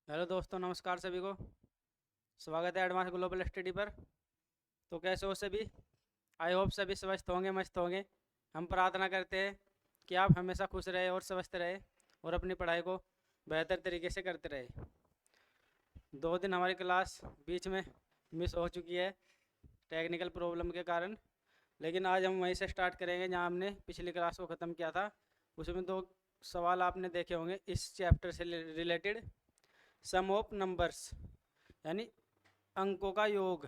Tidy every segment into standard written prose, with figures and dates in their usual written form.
Hello दोस्तों, नमस्कार सभी को। स्वागत है एडवांस ग्लोबल स्टडी पर। तो कैसे हो सभी? आई होप सभी स्वस्थ होंगे, मस्त होंगे। हम प्रार्थना करते हैं कि आप हमेशा खुश रहे और स्वस्थ रहे और अपनी पढ़ाई को बेहतर तरीके से करते रहे। 2 दिन हमारी क्लास बीच में मिस हो चुकी है टेक्निकल प्रॉब्लम के कारण, लेकिन आज हम वहीं से स्टार्ट करेंगे जहां हमने पिछली क्लास को ख़त्म किया था। उसमें 2 सवाल आपने देखे होंगे इस चैप्टर से रिलेटेड। सम ऑफ नंबर्स यानी अंकों का योग,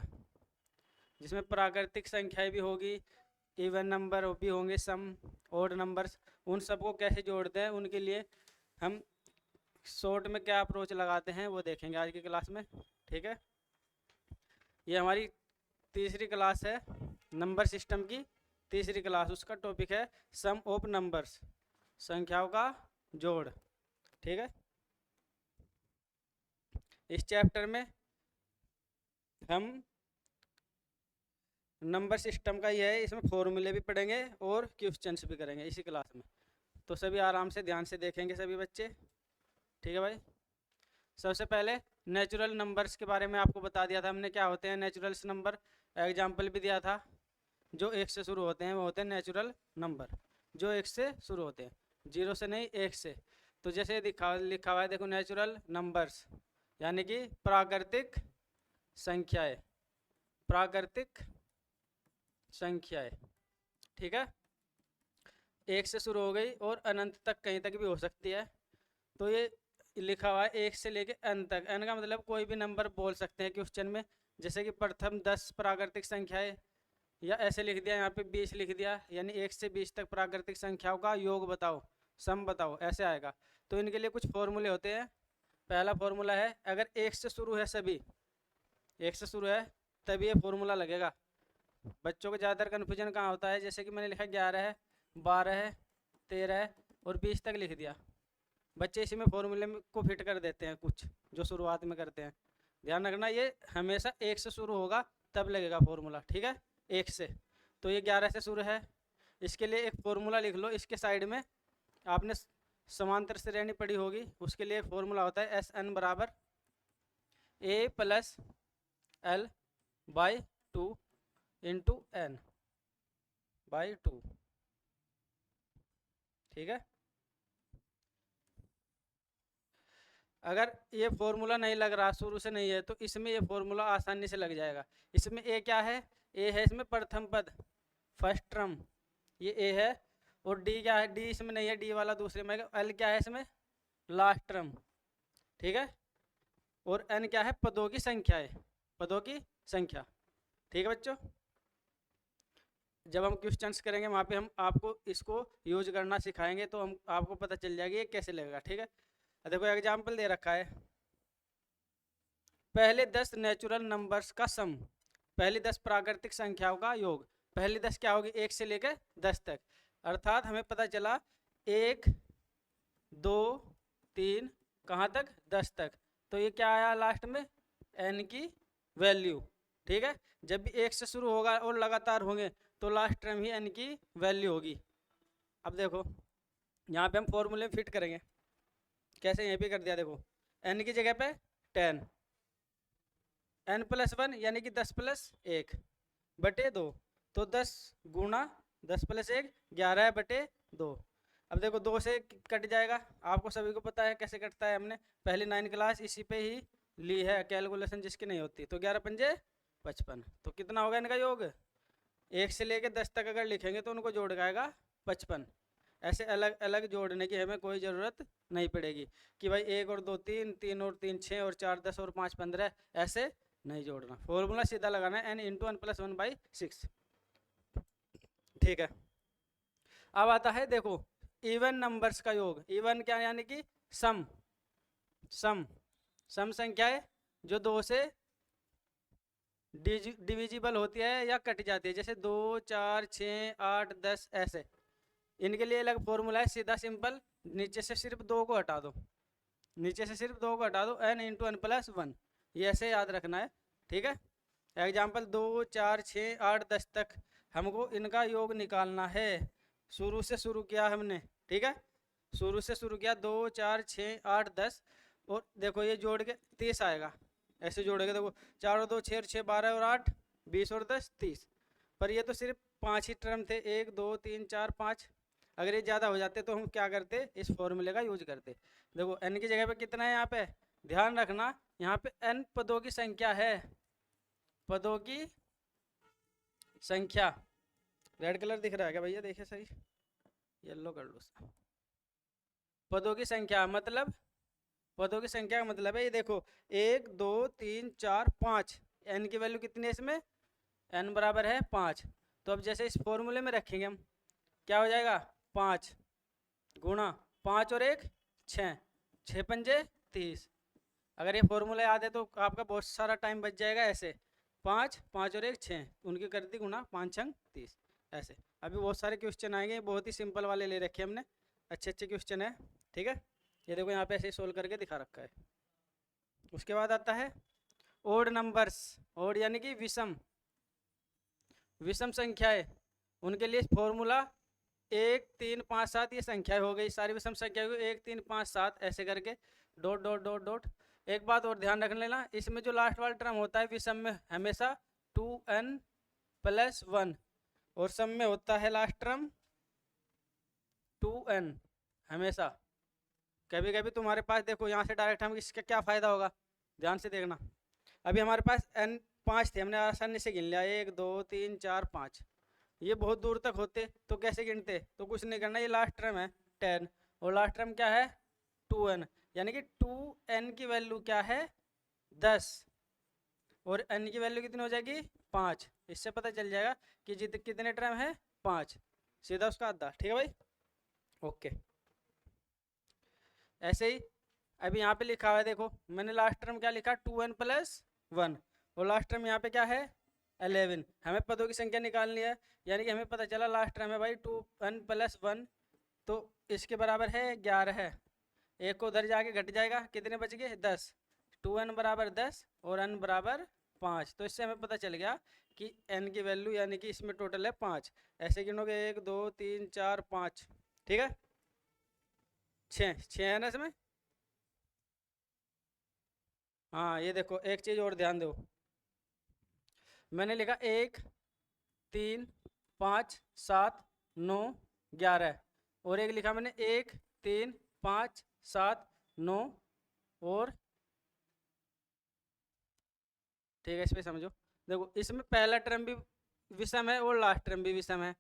जिसमें प्राकृतिक संख्याएं भी होगी, इवन नंबर भी होंगे, सम, ओड नंबर्स। उन सबको कैसे जोड़ते हैं, उनके लिए हम शॉर्ट में क्या अप्रोच लगाते हैं वो देखेंगे आज की क्लास में। ठीक है, ये हमारी तीसरी क्लास है, नंबर सिस्टम की तीसरी क्लास। उसका टॉपिक है सम ऑफ नंबर्स, संख्याओं का जोड़। ठीक है, इस चैप्टर में हम नंबर सिस्टम का ये है, इसमें फॉर्मूले भी पढ़ेंगे और क्वेश्चंस भी करेंगे इसी क्लास में। तो सभी आराम से ध्यान से देखेंगे सभी बच्चे। ठीक है भाई। सबसे पहले नेचुरल नंबर्स के बारे में आपको बता दिया था हमने, क्या होते हैं नेचुरल्स नंबर। एग्जाम्पल भी दिया था। जो एक से शुरू होते हैं वो होते हैं नेचुरल नंबर, जो एक से शुरू होते हैं, 0 से नहीं, 1 से। तो जैसे लिखा हुआ है, देखो, नेचुरल नंबर्स यानी कि प्राकृतिक संख्याएं, प्राकृतिक संख्याएं। ठीक है, 1 से शुरू हो गई और अनंत तक कहीं तक भी हो सकती है। तो ये लिखा हुआ है 1 से लेके n तक। n का मतलब कोई भी नंबर बोल सकते हैं क्वेश्चन में, जैसे कि प्रथम 10 प्राकृतिक संख्याएं, या ऐसे लिख दिया यहाँ पे 20 लिख दिया, यानी 1 से 20 तक प्राकृतिक संख्याओं का योग बताओ, सम बताओ, ऐसे आएगा। तो इनके लिए कुछ फॉर्मूले होते हैं। पहला फॉर्मूला है, अगर 1 से शुरू है, सभी 1 से शुरू है तभी ये फॉर्मूला लगेगा। बच्चों को ज़्यादातर कन्फ्यूजन कहाँ होता है, जैसे कि मैंने लिखा 11 है, 12 है, 13 है और 20 तक लिख दिया। बच्चे इसी में फॉर्मूले में को फिट कर देते हैं कुछ जो शुरुआत में करते हैं। ध्यान रखना, ये हमेशा 1 से शुरू होगा तब लगेगा फॉर्मूला। ठीक है, 1 से। तो ये 11 से शुरू है, इसके लिए एक फॉर्मूला लिख लो। इसके साइड में आपने समांतर श्रेणी पढ़ी होगी, उसके लिए एक फॉर्मूला होता है SN बराबर A+L/2 इंटू N बाई 2। ठीक है, अगर ये फॉर्मूला नहीं लग रहा, शुरू से नहीं है, तो इसमें ये फॉर्मूला आसानी से लग जाएगा। इसमें ए क्या है, ए है इसमें प्रथम पद, फर्स्ट टर्म, ये ए है। और डी क्या है, डी इसमें नहीं है, डी वाला दूसरे में। एल क्या है इसमें, लास्ट टर्म। ठीक है, और एन क्या है, पदों की संख्या है, पदों की संख्या। ठीक है बच्चों, जब हम क्वेश्चंस करेंगे वहाँ पे हम आपको इसको यूज करना सिखाएंगे, तो हम आपको पता चल जाएगी ये कैसे लगेगा। ठीक है, देखो एग्जाम्पल दे रखा है, पहले 10 नेचुरल नंबर्स का सम, पहली 10 प्राकृतिक संख्याओं का योग। पहली 10 क्या होगी, 1 से लेकर 10 तक। अर्थात हमें पता चला 1, 2, 3, कहाँ तक, 10 तक। तो ये क्या आया लास्ट में, n की वैल्यू। ठीक है, जब भी 1 से शुरू होगा और लगातार होंगे तो लास्ट टर्म ही n की वैल्यू होगी। अब देखो यहाँ पे हम फॉर्मूले फिट करेंगे, कैसे, यहीं पे कर दिया। देखो n की जगह पे 10, n+1 यानी कि 10+1 बटे 2। तो 10 गुणा 10+1 11/2। अब देखो 2 से कट जाएगा, आपको सभी को पता है कैसे कटता है, हमने पहली 9 क्लास इसी पे ही ली है कैलकुलेशन, जिसकी नहीं होती। तो 11×5 = 55। तो कितना होगा इनका योग, 1 से लेकर 10 तक अगर लिखेंगे तो उनको जोड़ आएगा 55। ऐसे अलग अलग जोड़ने की हमें कोई ज़रूरत नहीं पड़ेगी कि भाई 1 और 2 3, 3 और 3 6 और 4 10 और 5 15, ऐसे नहीं जोड़ना। फॉर्मूला सीधा लगाना है n×1+1/6। ठीक है, अब आता है, देखो, इवन नंबर्स का योग। इवन क्या यानी कि सम, सम सम संख्या है जो 2 से डिविजिबल होती है या कट जाती है, जैसे 2 4 6 8 10, ऐसे। इनके लिए अलग फॉर्मूला है, सीधा सिंपल, नीचे से सिर्फ 2 को हटा दो, नीचे से सिर्फ 2 को हटा दो, n×1+1, ये ऐसे याद रखना है। ठीक है, एग्जाम्पल 2 4 6 8 10 तक हमको इनका योग निकालना है। शुरू से शुरू किया हमने। ठीक है, शुरू से शुरू किया, 2 4 6 8 10, और देखो ये जोड़ के 30 आएगा, ऐसे जोड़ेगा। देखो 4 और 2 6 और 6 12 और 8 20 और 10 30। पर ये तो सिर्फ 5 ही टर्म थे, 1 2 3 4 5। अगर ये ज़्यादा हो जाते तो हम क्या करते, इस फॉर्मूले का यूज करते। देखो n की जगह पे कितना है, यहाँ पे ध्यान रखना, यहाँ पे n पदों की संख्या है, पदों की संख्या। रेड कलर दिख रहा है क्या भैया, देखिए सही, येलो कर लो। पदों की संख्या मतलब, पदों की संख्या का मतलब है ये देखो 1 2 3 4 5, n की वैल्यू कितनी है इसमें, n बराबर है 5। तो अब जैसे इस फॉर्मूले में रखेंगे हम, क्या हो जाएगा 5 गुणा 5 और 1 6, 6 पंजे 30। अगर ये फॉर्मूला याद है तो आपका बहुत सारा टाइम बच जाएगा। ऐसे 5 5 और 1 6, उनकी कर दी गुणा, 5 6 30। ऐसे अभी बहुत सारे क्वेश्चन आएंगे, बहुत ही सिंपल वाले ले रखे हमने, अच्छे अच्छे क्वेश्चन है, ठीक है। ये देखो यहाँ पे ऐसे सोल्व करके दिखा रखा है। उसके बाद आता है ओड नंबर्स, ओड यानी कि विषम, विषम संख्याएं, उनके लिए फॉर्मूला 1 3 5 7, ये संख्या हो गई सारी विषम संख्या हो गई, 1 3 5 7 ऐसे करके डॉट डॉट डॉट डॉट। एक बात और ध्यान रख लेना, इसमें जो लास्ट वाला टर्म होता है विषम में हमेशा 2n + 1, और सम में होता है लास्ट टर्म 2n हमेशा। कभी कभी तुम्हारे पास देखो यहाँ से डायरेक्ट हम इसका क्या फ़ायदा होगा, ध्यान से देखना। अभी हमारे पास n 5 थे, हमने आसानी से गिन लिया 1 2 3 4 5। ये बहुत दूर तक होते तो कैसे गिनते, तो कुछ नहीं करना, ये लास्ट टर्म है 10 और लास्ट टर्म क्या है 2n, यानी कि 2n की वैल्यू क्या है 10 और n की वैल्यू कितनी हो जाएगी 5। इससे पता चल जाएगा कि कितने टर्म है 5, सीधा उसका आधा, ठीक है भाई, ओके। ऐसे ही अभी यहाँ पे लिखा हुआ है, देखो मैंने लास्ट टर्म क्या लिखा 2n + 1, और लास्ट टर्म यहाँ पे क्या है 11। हमें पदों की संख्या निकालनी है, यानी कि हमें पता चला लास्ट टर्म है भाई 2n + 1, तो इसके बराबर है 11 है। एक को उधर जाके घट जाएगा, कितने बच गए 10, 2n बराबर 10 और n बराबर 5। तो इससे हमें पता चल गया कि n की वैल्यू यानी कि इसमें टोटल है 5। ऐसे गिनोगे 1 2 3 4 5, ठीक है, 6 है ना इसमें। हाँ ये देखो एक चीज़ और ध्यान दो, मैंने लिखा 1 3 5 7 9 11, और एक लिखा मैंने 1 3 5 7 9 और, ठीक है, इस पे समझो। देखो इसमें पहला टर्म भी विषम है और लास्ट टर्म भी विषम है।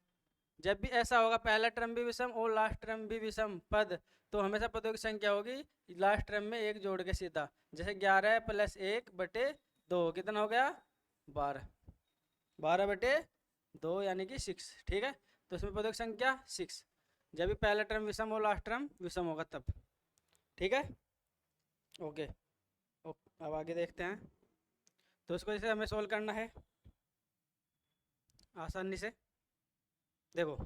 जब भी ऐसा होगा पहला टर्म भी विषम और लास्ट टर्म भी विषम पद, तो हमेशा पदों की संख्या होगी लास्ट टर्म में एक जोड़ के सीधा। जैसे 11 + 1 बटे 2 कितना हो गया 12, 12 बटे 2 यानी कि 6, ठीक है। तो इसमें पदों की संख्या 6, जब भी पहला टर्म विषम और लास्ट टर्म विषम होगा तब, ठीक है, ओके। अब आगे देखते हैं। तो इसको जैसे हमें सोल्व करना है आसानी से, देखो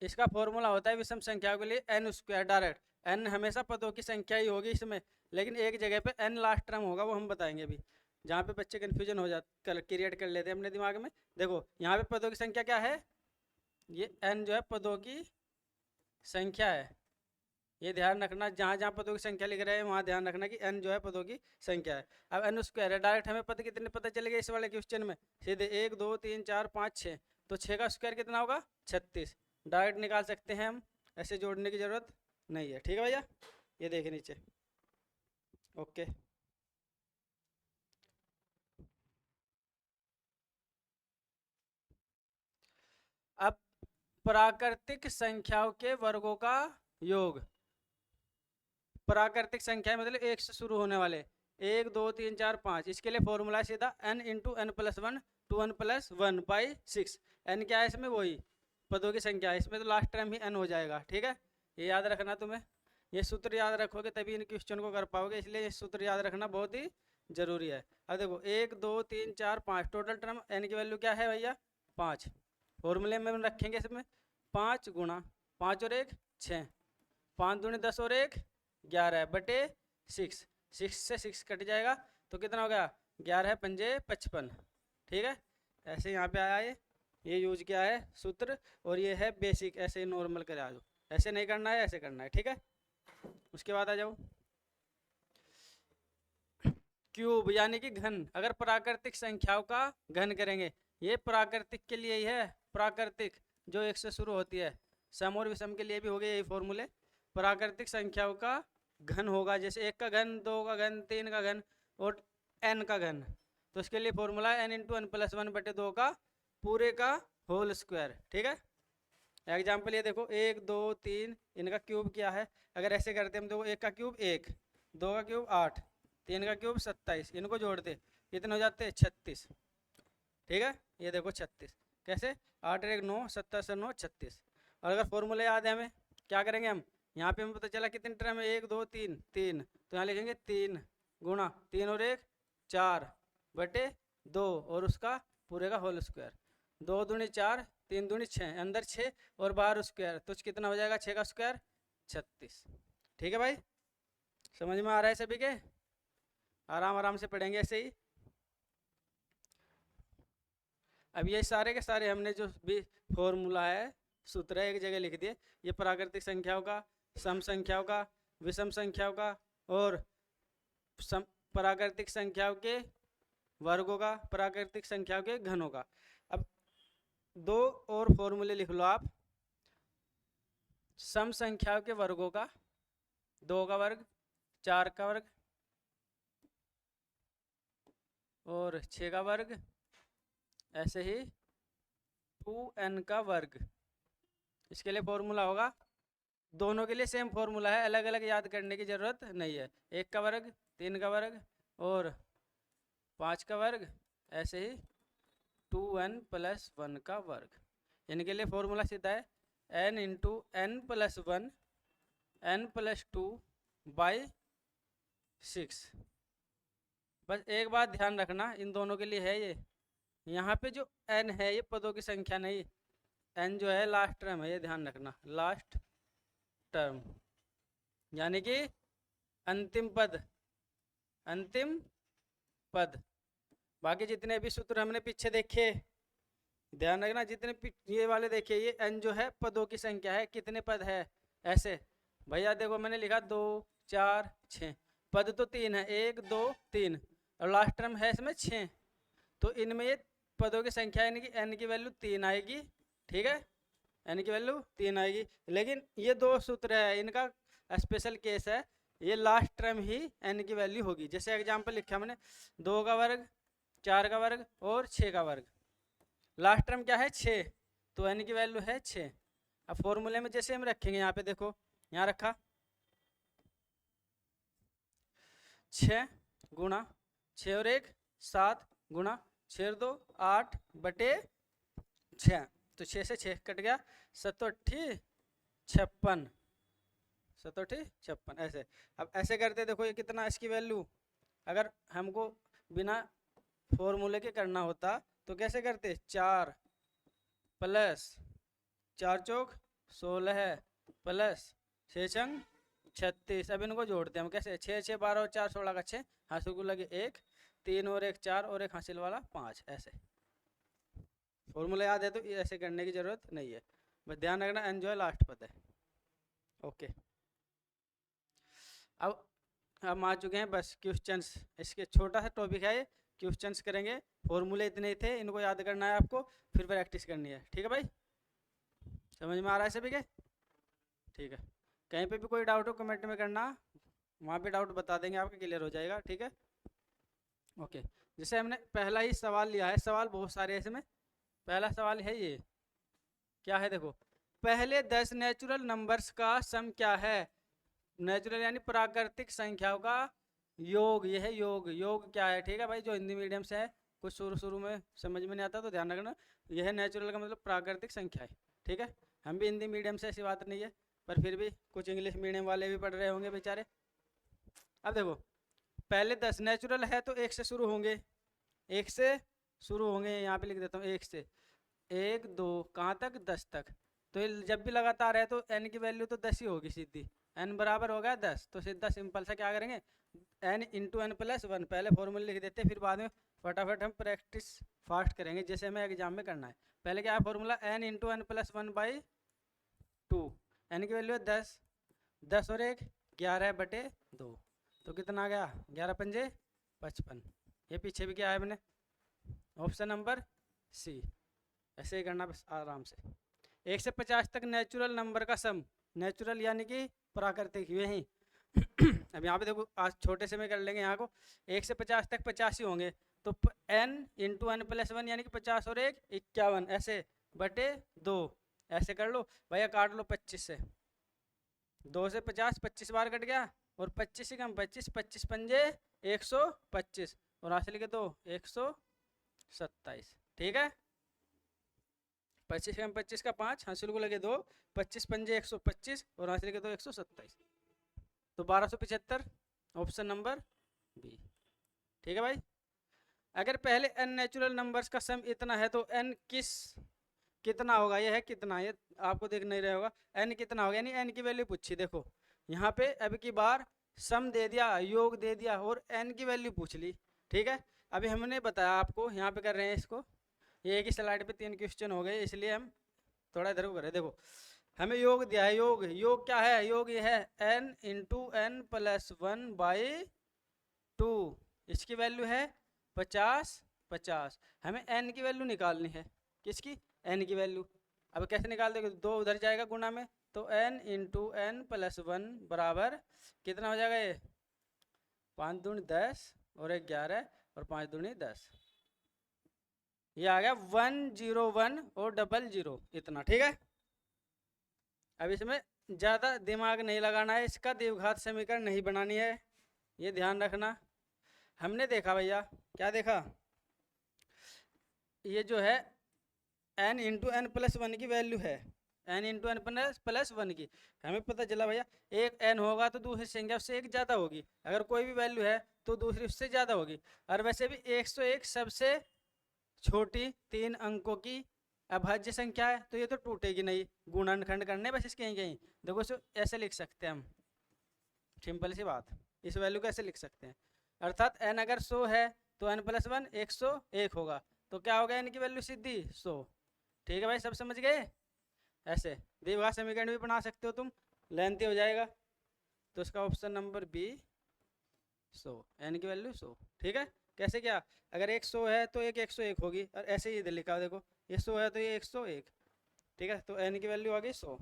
इसका फॉर्मूला होता है विषम संख्याओं के लिए n² डायरेक्ट। n हमेशा पदों की संख्या ही होगी इसमें, लेकिन एक जगह पे n लास्ट टर्म होगा, वो हम बताएंगे अभी, जहाँ पे बच्चे कन्फ्यूजन हो जाते क्रिएट कर लेते हैं अपने दिमाग में। देखो यहाँ पे पदों की संख्या क्या है, ये n जो है पदों की संख्या है, ये ध्यान रखना, जहाँ जहाँ पदों की संख्या लिख रहे हैं वहाँ ध्यान रखना कि n जो है पदों की संख्या है। अब n² है डायरेक्ट, हमें पद कितने पता चलेगा इस वाले क्वेश्चन में, सीधे 1 2 3 4 5 6, तो 6 का स्क्वायर कितना होगा 36, डायरेक्ट निकाल सकते हैं हम, ऐसे जोड़ने की ज़रूरत नहीं है, ठीक है भैया। ये देखे नीचे, ओके। अब प्राकृतिक संख्याओं के वर्गों का योग, प्राकृतिक संख्या मतलब एक से शुरू होने वाले, 1 2 3 4 5, इसके लिए फॉर्मूला सीधा n × n + 1 2n + 1/6। n क्या है इसमें, वही पदों की संख्या है, इसमें तो लास्ट टाइम ही n हो जाएगा, ठीक है। ये याद रखना, तुम्हें ये सूत्र याद रखोगे तभी इन क्वेश्चन को कर पाओगे, इसलिए ये सूत्र याद रखना बहुत ही जरूरी है। अब देखो 1 2 3 4 5, टोटल टर्म n की वैल्यू क्या है भैया 5, फॉर्मूले में हम रखेंगे इसमें 5 गुणा 5 और 1 6, 5 दूनी 10 और 1 11 बटे 6, 6 से 6 कट जाएगा तो कितना हो गया 11 पंजे 55, ठीक है। ऐसे यहाँ पे आया ये यूज किया है सूत्र, और ये है बेसिक, ऐसे नॉर्मल करा दो, ऐसे नहीं करना है ऐसे करना है, ठीक है। उसके बाद आ जाओ क्यूब यानी कि घन। अगर प्राकृतिक संख्याओं का घन करेंगे, ये प्राकृतिक के लिए ही है, प्राकृतिक जो 1 से शुरू होती है। सम और विषम के लिए भी हो गए यही फॉर्मूले। प्राकृतिक संख्याओं का घन होगा, जैसे 1 का घन, 2 का घन, 3 का घन और n का घन। तो इसके लिए formula n into n plus 1/2 का पूरे का होल स्क्वायर। ठीक है, एग्जाम्पल ये देखो 1 2 3 इनका क्यूब क्या है। अगर ऐसे करते हम देखो 1 का क्यूब 1, 2 का क्यूब 8, 3 का क्यूब 27, इनको जोड़ते कितने हो जाते हैं 36। ठीक है, ये देखो 36 कैसे 8 1 9 70 से 9 36। और अगर फॉर्मूला याद है हमें, क्या करेंगे हम, यहाँ पे हमें पता चला कितने टर्म है 1 2 3 3, तो यहाँ लिखेंगे 3 गुणा 3 और 1 4/2 और उसका पूरे का होल स्क्वायर। 2 दूनी 4, 3 दूनी 6, अंदर 6 और बाहर स्क्वायर, तो कितना हो जाएगा 6 का स्क्वायर 36। ठीक है भाई, समझ में आ रहा है सभी के? आराम आराम से पढ़ेंगे ऐसे ही। अब ये सारे के सारे हमने जो भी फॉर्मूला है, सूत्र है, एक जगह लिख दिए। ये प्राकृतिक संख्याओं का, सम संख्याओं का, विषम संख्याओं का और प्राकृतिक संख्याओं के वर्गों का, प्राकृतिक संख्याओं के घनों का। अब 2 और फॉर्मूले लिख लो आप। सम संख्याओं के वर्गों का 2 का वर्ग, 4 का वर्ग और 6 का वर्ग, ऐसे ही 2n का वर्ग। इसके लिए फॉर्मूला होगा, दोनों के लिए सेम फॉर्मूला है, अलग अलग याद करने की जरूरत नहीं है। 1 का वर्ग, 3 का वर्ग और 5 का वर्ग, ऐसे ही 2n + 1 का वर्ग। इनके लिए फॉर्मूला सीधा है n इंटू n + 1 n + 2/6। बस एक बात ध्यान रखना, इन दोनों के लिए है ये, यहाँ पे जो n है ये पदों की संख्या नहीं, n जो है लास्ट टर्म है, ये ध्यान रखना, लास्ट टर्म यानी कि अंतिम पद, अंतिम पद। बाकी जितने भी सूत्र हमने पीछे देखे, ध्यान रखना, जितने ये वाले देखे, ये n जो है पदों की संख्या है, कितने पद है। ऐसे भैया देखो मैंने लिखा 2 4 6, पद तो 3 है, 1 2 3 और लास्ट टर्म है इसमें 6, तो इनमें ये पदों की संख्या यानी कि n की वैल्यू 3 आएगी। ठीक है, n की वैल्यू 3 आएगी। लेकिन ये 2 सूत्र है, इनका स्पेशल केस है, ये लास्ट टर्म ही n की वैल्यू होगी। जैसे एग्जांपल लिखा मैंने 2 का वर्ग, 4 का वर्ग और 6 का वर्ग, लास्ट टर्म क्या है 6, तो n की वैल्यू है 6। अब फॉर्मूले में जैसे हम रखेंगे, यहाँ पे देखो, यहाँ रखा 6 गुणा 6 और 1 7 गुणा 6 और 2 8/6, तो 6 से 6 कट गया, 7 56, 7 56 ऐसे। अब ऐसे करते देखो ये कितना, इसकी वैल्यू अगर हमको बिना फॉर्मूले के करना होता तो कैसे करते, 4 + 4 चौक 16 + 6 छंग 36। अब इनको जोड़ते हैं हम कैसे, 6 6 12 और 4 16 का 6, हाथों को लगे 1, 3 और 1 4 और एक हासिल वाला 5। ऐसे फॉर्मूला याद है तो ऐसे करने की जरूरत नहीं है, बस ध्यान रखना n जो है लास्ट पद है। ओके, अब हम आ चुके हैं बस क्वेश्चंस, इसके छोटा सा टॉपिक है ये, क्वेश्चंस करेंगे। फॉर्मूले इतने ही थे, इनको याद करना है आपको, फिर प्रैक्टिस करनी है। ठीक है भाई, समझ में आ रहा है सभी के? ठीक है, कहीं पे भी कोई डाउट हो कमेंट में करना, वहाँ पे डाउट बता देंगे, आपके क्लियर हो जाएगा। ठीक है, ओके। जैसे हमने पहला ही सवाल लिया है, सवाल बहुत सारे हैं इसमें। पहला सवाल है ये, क्या है देखो, पहले 10 नेचुरल नंबर्स का सम क्या है। नेचुरल यानी प्राकृतिक संख्याओं का योग, यह है योग। योग क्या है, ठीक है भाई, जो हिंदी मीडियम से है, कुछ शुरू में समझ में नहीं आता तो ध्यान रखना, यह है नेचुरल का मतलब प्राकृतिक संख्या है। ठीक है, हम भी हिंदी मीडियम से, ऐसी बात नहीं है, पर फिर भी कुछ इंग्लिश मीडियम वाले भी पढ़ रहे होंगे बेचारे। अब देखो पहले 10 नेचुरल है तो 1 से शुरू होंगे, 1 से शुरू होंगे, यहाँ पे लिख देता हूँ 1 से, 1 2 कहाँ तक 10 तक। तो जब भी लगातार है तो n की वैल्यू तो 10 ही होगी सीधी, n बराबर हो गया 10, तो सीधा सिंपल सा क्या करेंगे, n इंटू n + 1, पहले फॉर्मूला लिख देते, फिर बाद में फटाफट हम प्रैक्टिस फास्ट करेंगे, जैसे हमें एग्जाम में करना है। पहले क्या है formula, n into n + 1/2, n की वैल्यू है 10, 10 और 1 11/2, तो कितना आ गया 11 पंजे 55। ये पीछे भी क्या है मैंने, ऑप्शन नंबर सी। ऐसे ही करना बस आराम से। 1 से 50 तक नेचुरल नंबर का सम, नेचुरल यानी कि प्राकृतिक, यही अब यहाँ पे देखो आज छोटे से में कर लेंगे यहाँ को। 1 से 50 तक 50 ही होंगे, तो n इंटू n प्लस 1 यानी कि 50 और 1 51, ऐसे बटे 2 ऐसे कर लो भैया। काट लो 25 से, 2 से 50 25 बार कट गया, और 25 ही कम 25, 25 पंजे 125, और हासिल के दो 127। ठीक है, 25 कम 25 का 5, हासिल को लगे 2, 25 पंजे 125, और हासिल के दो 127, तो 1275, ऑप्शन नंबर बी। ठीक है भाई। अगर पहले n नेचुरल नंबर्स का सम इतना है तो n कितना होगा, ये है कितना, ये आपको देख नहीं रहा होगा। n कितना होगा, यानी n की वैल्यू पूछी। देखो यहाँ पे अब की बार सम दे दिया, योग दे दिया, और n की वैल्यू पूछ ली। ठीक है, अभी हमने बताया आपको, यहाँ पे कर रहे हैं इसको, ये एक ही स्लाइड पे 3 क्वेश्चन हो गए, इसलिए हम थोड़ा इधर को करें। देखो हमें योग दिया है, योग क्या है, योग ये है n इंटू n प्लस 1/2, इसकी वैल्यू है 50 50। हमें n की वैल्यू निकालनी है, किसकी, n की वैल्यू। अब कैसे निकाल दोगे, 2 उधर जाएगा गुना में, तो n इंटू n प्लस 1 बराबर कितना हो जाएगा, ये 5 दूनी 10 और 1 11 और 5 दूनी 10, ये आ गया 101 और 00 इतना। ठीक है, अब इसमें ज़्यादा दिमाग नहीं लगाना है, इसका द्विघात समीकरण नहीं बनानी है, ये ध्यान रखना। हमने देखा भैया, क्या देखा, ये जो है n इंटू n प्लस 1 की वैल्यू है, n इंटू n प्लस 1 की। हमें पता चला भैया एक n होगा तो दूसरी संख्या उससे एक ज़्यादा होगी, अगर कोई भी वैल्यू है तो दूसरी उससे ज़्यादा होगी। और वैसे भी 101 सबसे छोटी 3 अंकों की अभाज्य संख्या है, तो ये तो टूटेगी नहीं, गुणनखंड करने बस इसके कहीं। देखो इसे ऐसे लिख सकते हैं हम, सिंपल सी बात, इस वैल्यू को ऐसे लिख सकते हैं, अर्थात n अगर 100 है तो n प्लस 1 101 होगा, तो क्या होगा n की वैल्यू सीधी 100। ठीक है भाई, सब समझ गए। ऐसे द्विघात समीकरण भी बना सकते हो तुम, लेंथी हो जाएगा, तो इसका ऑप्शन नंबर बी 100, n की वैल्यू 100। ठीक है, कैसे क्या, अगर 100 है तो एक 101 होगी, और ऐसे ही इधर लिखा, देखो ये 100 है तो ये 101। ठीक है, तो n की वैल्यू आ गई 100।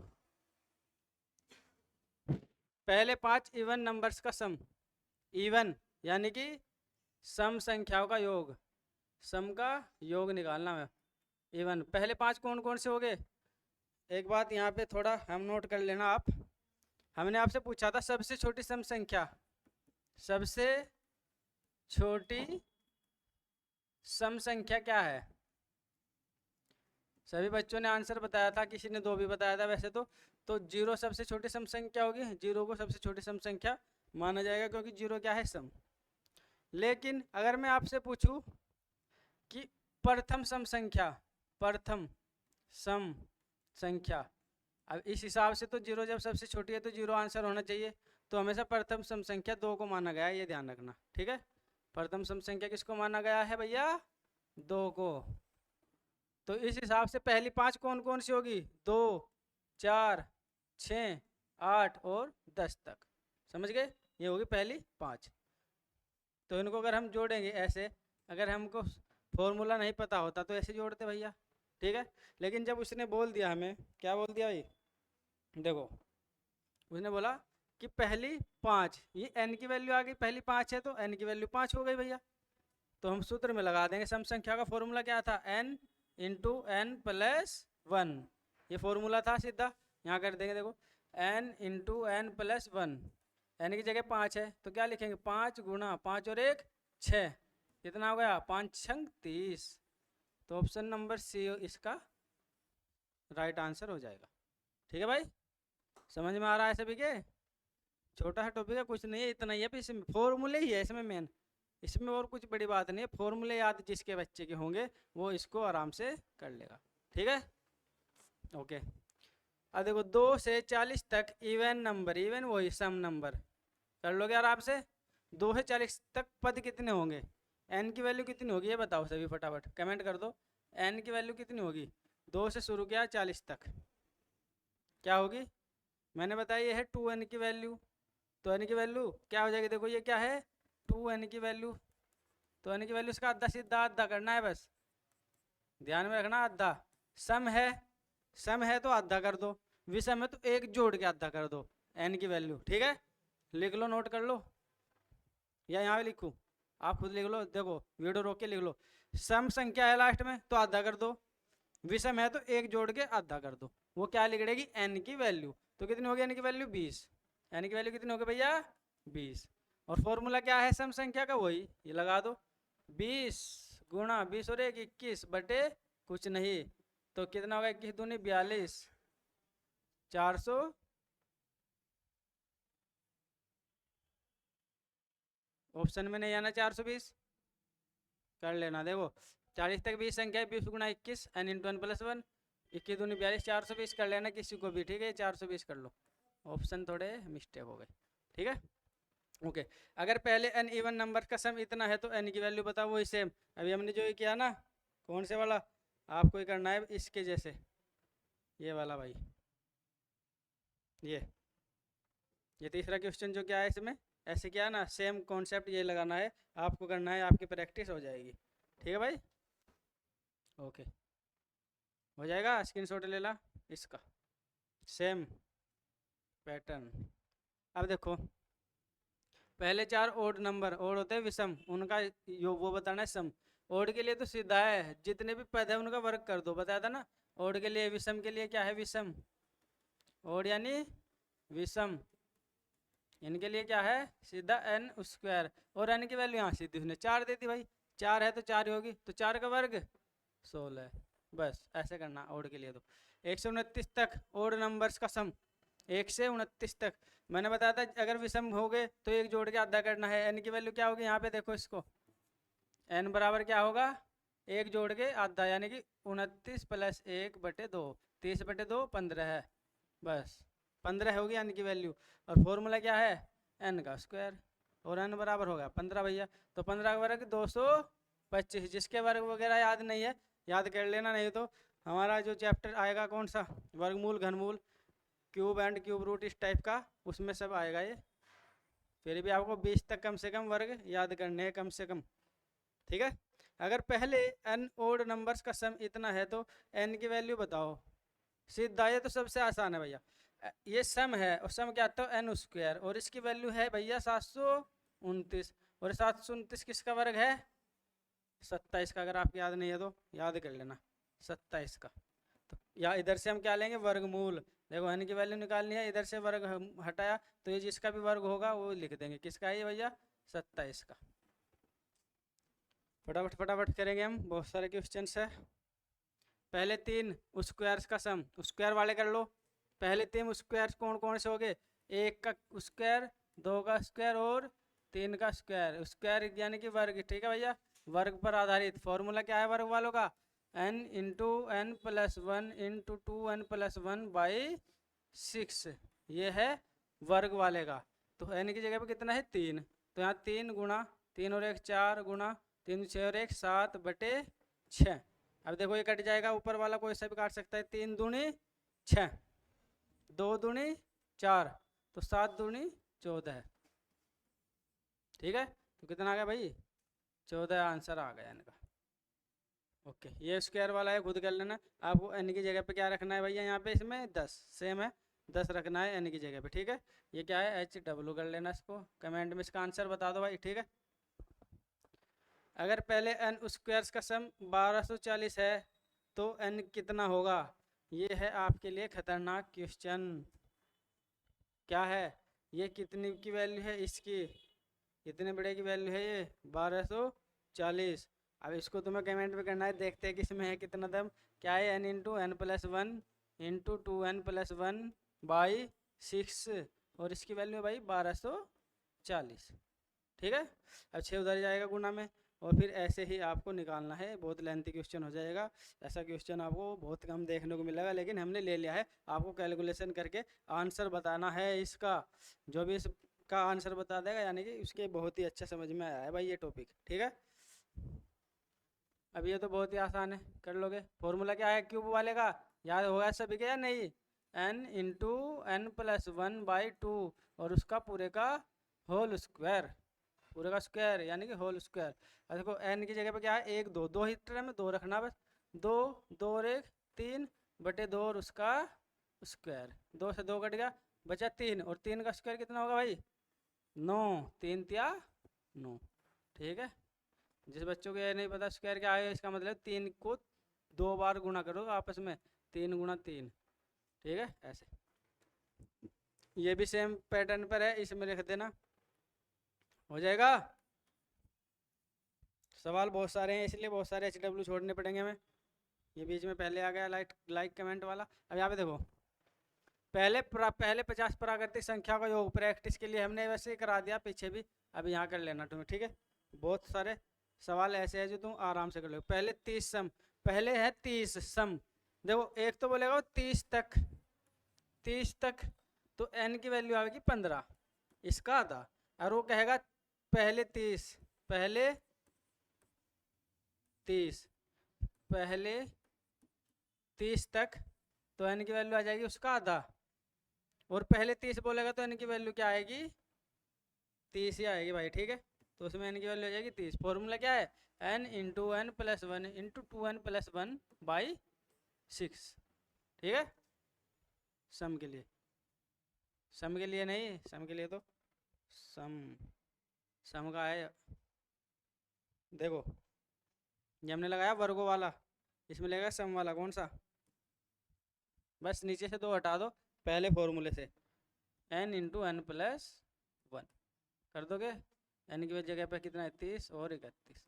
पहले 5 इवन नंबर्स का सम, इवन यानी कि सम संख्याओं का योग, सम का योग निकालना है। इवन पहले 5 कौन कौन से हो गए, एक बात यहाँ पे थोड़ा हम नोट कर लेना आप, हमने आपसे पूछा था सबसे छोटी सम संख्या, सबसे छोटी सम संख्या क्या है। सभी बच्चों ने आंसर बताया था, किसी ने 2 भी बताया था वैसे तो 0 सबसे छोटी सम संख्या होगी, 0 को सबसे छोटी सम संख्या माना जाएगा, क्योंकि 0 क्या है, सम। लेकिन अगर मैं आपसे पूछूं कि प्रथम सम संख्या, प्रथम सम संख्या, अब इस हिसाब से तो 0 जब सबसे छोटी है तो 0 आंसर होना चाहिए, तो हमेशा प्रथम सम संख्या 2 को माना गया है, ये ध्यान रखना। ठीक है, प्रथम सम संख्या किसको माना गया है भैया, 2 को। तो इस हिसाब से पहली 5 कौन कौन सी होगी, 2 4 6 8 और 10 तक, समझ गए, ये होगी पहली 5। तो इनको अगर हम जोड़ेंगे ऐसे, अगर हमको फॉर्मूला नहीं पता होता तो ऐसे जोड़ते भैया। ठीक है, लेकिन जब उसने बोल दिया, हमें क्या बोल दिया भाई, देखो उसने बोला कि पहली 5, ये n की वैल्यू आ गई, पहली 5 है तो n की वैल्यू 5 हो गई भैया, तो हम सूत्र में लगा देंगे। सम संख्या का फॉर्मूला क्या था, n इंटू n प्लस 1, ये फॉर्मूला था सीधा, यहाँ कर देंगे। देखो n into n plus 1, n की जगह 5 है तो क्या लिखेंगे, 5 गुणा 5 और 1 6, कितना हो गया 5 छंग 30, तो ऑप्शन नंबर सी इसका राइट आंसर हो जाएगा। ठीक है भाई, समझ में आ रहा है सभी के, छोटा सा टॉपिक है, कुछ नहीं है, इतना ही है, इसमें फॉर्मूले ही है इसमें मेन, इसमें और कुछ बड़ी बात नहीं है। फॉर्मूले याद जिसके बच्चे के होंगे वो इसको आराम से कर लेगा। ठीक है, ओके। अब देखो 2 से 40 तक इवन नंबर, इवन वही सम नंबर, कर लोगे आराम से। 2 से 40 तक पद कितने होंगे, n की वैल्यू कितनी होगी, ये बताओ सभी फटाफट कमेंट कर दो, n की वैल्यू कितनी होगी, 2 से शुरू किया 40 तक क्या होगी, मैंने बताया ये है 2n की वैल्यू, तो n की वैल्यू क्या हो जाएगी, देखो ये क्या है 2n की वैल्यू, तो n की वैल्यू इसका आधा सीधा आधा करना है बस, ध्यान में रखना आधा। सम है तो आधा कर दो, विषम है तो एक जोड़ के आधा कर दो n की वैल्यू, ठीक है। लिख लो, नोट कर लो, या यहाँ पे लिखूँ, आप खुद लिख लो, देखो वीडियो रोक के लिख लो। सम संख्या है लास्ट में तो आधा कर दो, विषम है तो एक जोड़ के आधा कर दो, वो क्या लिखेगी n की वैल्यू। तो कितनी होगी n की वैल्यू 20, n की वैल्यू कितनी होगी भैया 20। और फॉर्मूला क्या है सम संख्या का, वही ये लगा दो 20 गुणा 20 और 1 21 बटे कुछ नहीं, तो कितना होगा 21 दूनी 42, 400 ऑप्शन में नहीं आना, 420 कर लेना। देखो 40 तक 20 संख्या है, 20 गुणा 21 n इंटू n प्लस 1, 21 दूनी 42, 420 कर लेना किसी को भी, ठीक है 420 कर लो, ऑप्शन थोड़े मिस्टेक हो गए, ठीक है ओके। अगर पहले n इवन नंबर का सम इतना है तो n की वैल्यू बताओ, वही सेम अभी हमने जो ये किया ना, कौन से वाला आपको ये करना है इसके जैसे, ये वाला भाई, ये तीसरा क्वेश्चन जो क्या है इसमें ऐसे क्या ना, सेम कॉन्सेप्ट ये लगाना है आपको, करना है, आपकी प्रैक्टिस हो जाएगी, ठीक है भाई ओके। हो जाएगा, स्क्रीनशॉट ले ला इसका, सेम पैटर्न। अब देखो पहले 4 ओड नंबर, ओड होते हैं विषम, उनका वो बताना है सम। ओड के लिए तो सीधा है, जितने भी पद है उनका वर्ग कर दो, बताया था ना। ओड के लिए, विषम के लिए क्या है विषम, ओड यानी विषम, इनके लिए क्या है सीधा n स्क्वायर, और n की वैल्यू यहाँ सीधी उसने 4 दे दी भाई, 4 है तो 4 ही होगी, तो 4 का वर्ग 16, बस ऐसे करना ओड के लिए। तो 129 तक ओड नंबर्स का सम, 1 से 29 तक मैंने बताया था, अगर विषम हो गए तो एक जोड़ के आधा करना है। n की वैल्यू क्या होगी यहाँ पे देखो इसको, n बराबर क्या होगा एक जोड़ के आधा, यानी कि 29 प्लस 1 बटे 2, 30 बटे 2 15 है, बस 15 होगी n की वैल्यू। और फॉर्मूला क्या है n का स्क्वायर, और n बराबर होगा 15 भैया, तो 15 का वर्ग 225। जिसके वर्ग वगैरह याद नहीं है याद कर लेना, नहीं तो हमारा जो चैप्टर आएगा कौन सा, वर्गमूल घनमूल क्यूब एंड क्यूब रूट इस टाइप का, उसमें सब आएगा ये। फिर भी आपको 20 तक कम से कम वर्ग याद करने हैं कम से कम, ठीक है। अगर पहले n ओड नंबर्स का सम इतना है तो n की वैल्यू बताओ, सीधा, ये तो सबसे आसान है भैया। ये सम है और सम क्या आता है n स्क्वायर, और इसकी वैल्यू है भैया 729, और 729 किसका वर्ग है 27 का, अगर आपको याद नहीं है तो याद कर लेना 27 का। तो या इधर से हम क्या लेंगे वर्गमूल, देखो n की वैल्यू निकालनी है, इधर से वर्ग हटाया तो ये जिसका भी वर्ग होगा वो लिख देंगे, किसका है ये भैया 27 का। फटाफट फटाफट करेंगे हम, बहुत सारे क्वेश्चन है। पहले 3 स्क्वायर्स का सम, स्क्वायर वाले कर लो। पहले 3 स्क्वायर्स कौन कौन से हो गए, 1 का स्क्वायर, 2 का स्क्वायर और 3 का स्क्वायर, स्क्वायर यानी कि वर्ग, ठीक है भैया वर्ग पर आधारित। फॉर्मूला क्या है वर्ग वालों का, n into n plus 1 into 2n plus 1 by 6, ये है वर्ग वाले का। तो n की जगह पे कितना है 3, तो यहाँ 3 गुणा 3 और 1 4 गुणा 3 6 और 1 7 बटे 6। अब देखो ये कट जाएगा, ऊपर वाला कोई सा भी काट सकता है, 3 दूनी 6, 2 दूनी 4, तो 7 दूनी 14 है, ठीक है। तो कितना आ गया भाई 14 आंसर आ गया इनका, ओके। ये स्क्वायर वाला है, खुद कर लेना। आपको n की जगह पे क्या रखना है भैया, यहाँ पे इसमें 10 सेम है, 10 रखना है n की जगह पे, ठीक है। ये क्या है HW कर लेना, इसको कमेंट में इसका आंसर बता दो भाई, ठीक है। अगर पहले n स्क्वायर्स का सम 1240 है तो n कितना होगा, ये है आपके लिए खतरनाक क्वेश्चन। क्या है ये, कितनी की वैल्यू है इसकी, कितने बड़े की वैल्यू है ये 1240। अब इसको तुम्हें कमेंट में करना है, देखते हैं किसमें है कितना दम। क्या है n into n plus 1 into 2n plus 1 by 6, और इसकी वैल्यू है भाई 1240, ठीक है। अब 6 उधर जाएगा गुना में, और फिर ऐसे ही आपको निकालना है, बहुत लेंथी क्वेश्चन हो जाएगा। ऐसा क्वेश्चन आपको बहुत कम देखने को मिलेगा, लेकिन हमने ले लिया है, आपको कैलकुलेशन करके आंसर बताना है इसका। जो भी इसका आंसर बता देगा यानी कि उसके बहुत ही अच्छा समझ में आया है भाई ये टॉपिक, ठीक है। अब ये तो बहुत ही आसान है, कर लोगे। फॉर्मूला क्या है क्यूब वाले का, याद होगा सभी के या नहीं, n इंटू एन प्लस 1/2 और उसका पूरे का होल स्क्वायर, पूरे का स्क्वायर यानी कि होल स्क्वायर। अब देखो n की जगह पे क्या है, 1 2, 2 ही टर्म में 2 रखना बस, 2 2 और 1 3 बटे 2 और उसका स्क्वायर, 2 से 2 कट गया, बचा 3 और 3 का स्क्वायर कितना होगा भाई 9, 3 तिया 9। ठीक है, जिस बच्चों को ये नहीं पता स्क्वायर क्या है, इसका मतलब 3 को 2 बार गुणा करो आपस में, 3 गुणा 3। ठीक है, ऐसे ये भी सेम पैटर्न पर है, इसमें लिख देना, हो जाएगा। सवाल बहुत सारे हैं इसलिए बहुत सारे HW छोड़ने पड़ेंगे हमें। ये बीच में पहले आ गया लाइक कमेंट वाला। अब यहाँ पे देखो, पहले 50 प्राकृतिक संख्या का योग प्रैक्टिस के लिए हमने वैसे ही करा दिया पीछे भी, अभी यहाँ कर लेना तुम्हें। ठीक है, बहुत सारे सवाल ऐसे हैं जो तुम आराम से कर लो। पहले 30 सम, पहले है 30 सम। देखो एक तो बोलेगा 30 तक, 30 तक तो n की वैल्यू आएगी 15, इसका आधा। और वो कहेगा पहले 30, पहले 30, पहले 30 तक तो n की वैल्यू आ जाएगी उसका आधा। और पहले 30 बोलेगा तो n की वैल्यू क्या आएगी 30 ही आएगी भाई। ठीक है, तो उसमें n की वैल्यू आ जाएगी 30। फॉर्मूला क्या है, n into n plus 1 into 2n plus 1/6। ठीक है, सम के लिए, सम के लिए नहीं, सम के लिए तो सम का है। देखो ये हमने लगाया वर्गों वाला, इसमें लगेगा सम वाला कौन सा, बस नीचे से 2 हटा दो पहले फॉर्मूले से, n इंटू एन प्लस 1 कर दोगे, n की जगह पे कितना है 30 और 31,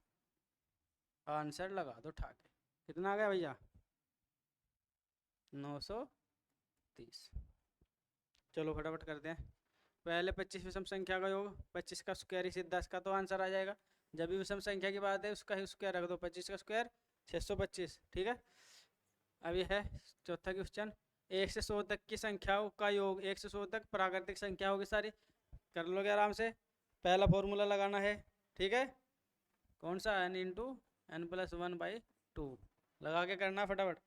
आंसर लगा दो ठाके। कितना आ गया भैया 930। चलो फटाफट करते हैं। पहले 25 विषम संख्या का योग, 25 का स्क्वायर ही सीधा इसका तो आंसर आ जाएगा। जब भी विषम संख्या की बात है उसका ही स्क्वायर रख दो, 25 का स्क्वायर 625। ठीक है, अब ये है चौथा क्वेश्चन, 1 से 100 तक की संख्याओं का योग, 1 से 100 तक प्राकृतिक संख्या होगी सारी, कर लोगे आराम से। पहला फॉर्मूला लगाना है, ठीक है, कौन सा, n इंटू एन प्लस 1/2 लगा के करना फटाफट।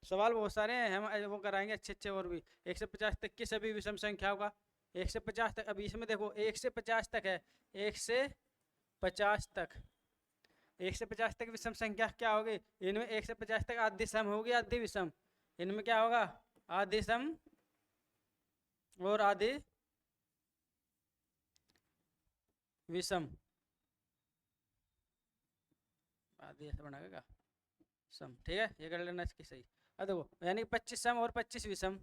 सवाल बहुत सारे हैं, हम वो कराएंगे अच्छे अच्छे और भी। 1 से 50 तक की सभी विषम संख्याओं का, 1 से 50 तक, अभी इसमें देखो 1 से 50 तक है, 1 से 50 तक, 1 से 50 तक विषम संख्या क्या होगी, इनमें 1 से 50 तक आधी सम होगी आधी विषम, इनमें क्या होगा आधी सम और आधी विषम, आधी ऐसे बनाएगा सम। ठीक है, ये कर लेना इसकी सही। अब देखो यानी 25 सम और 25 विषम,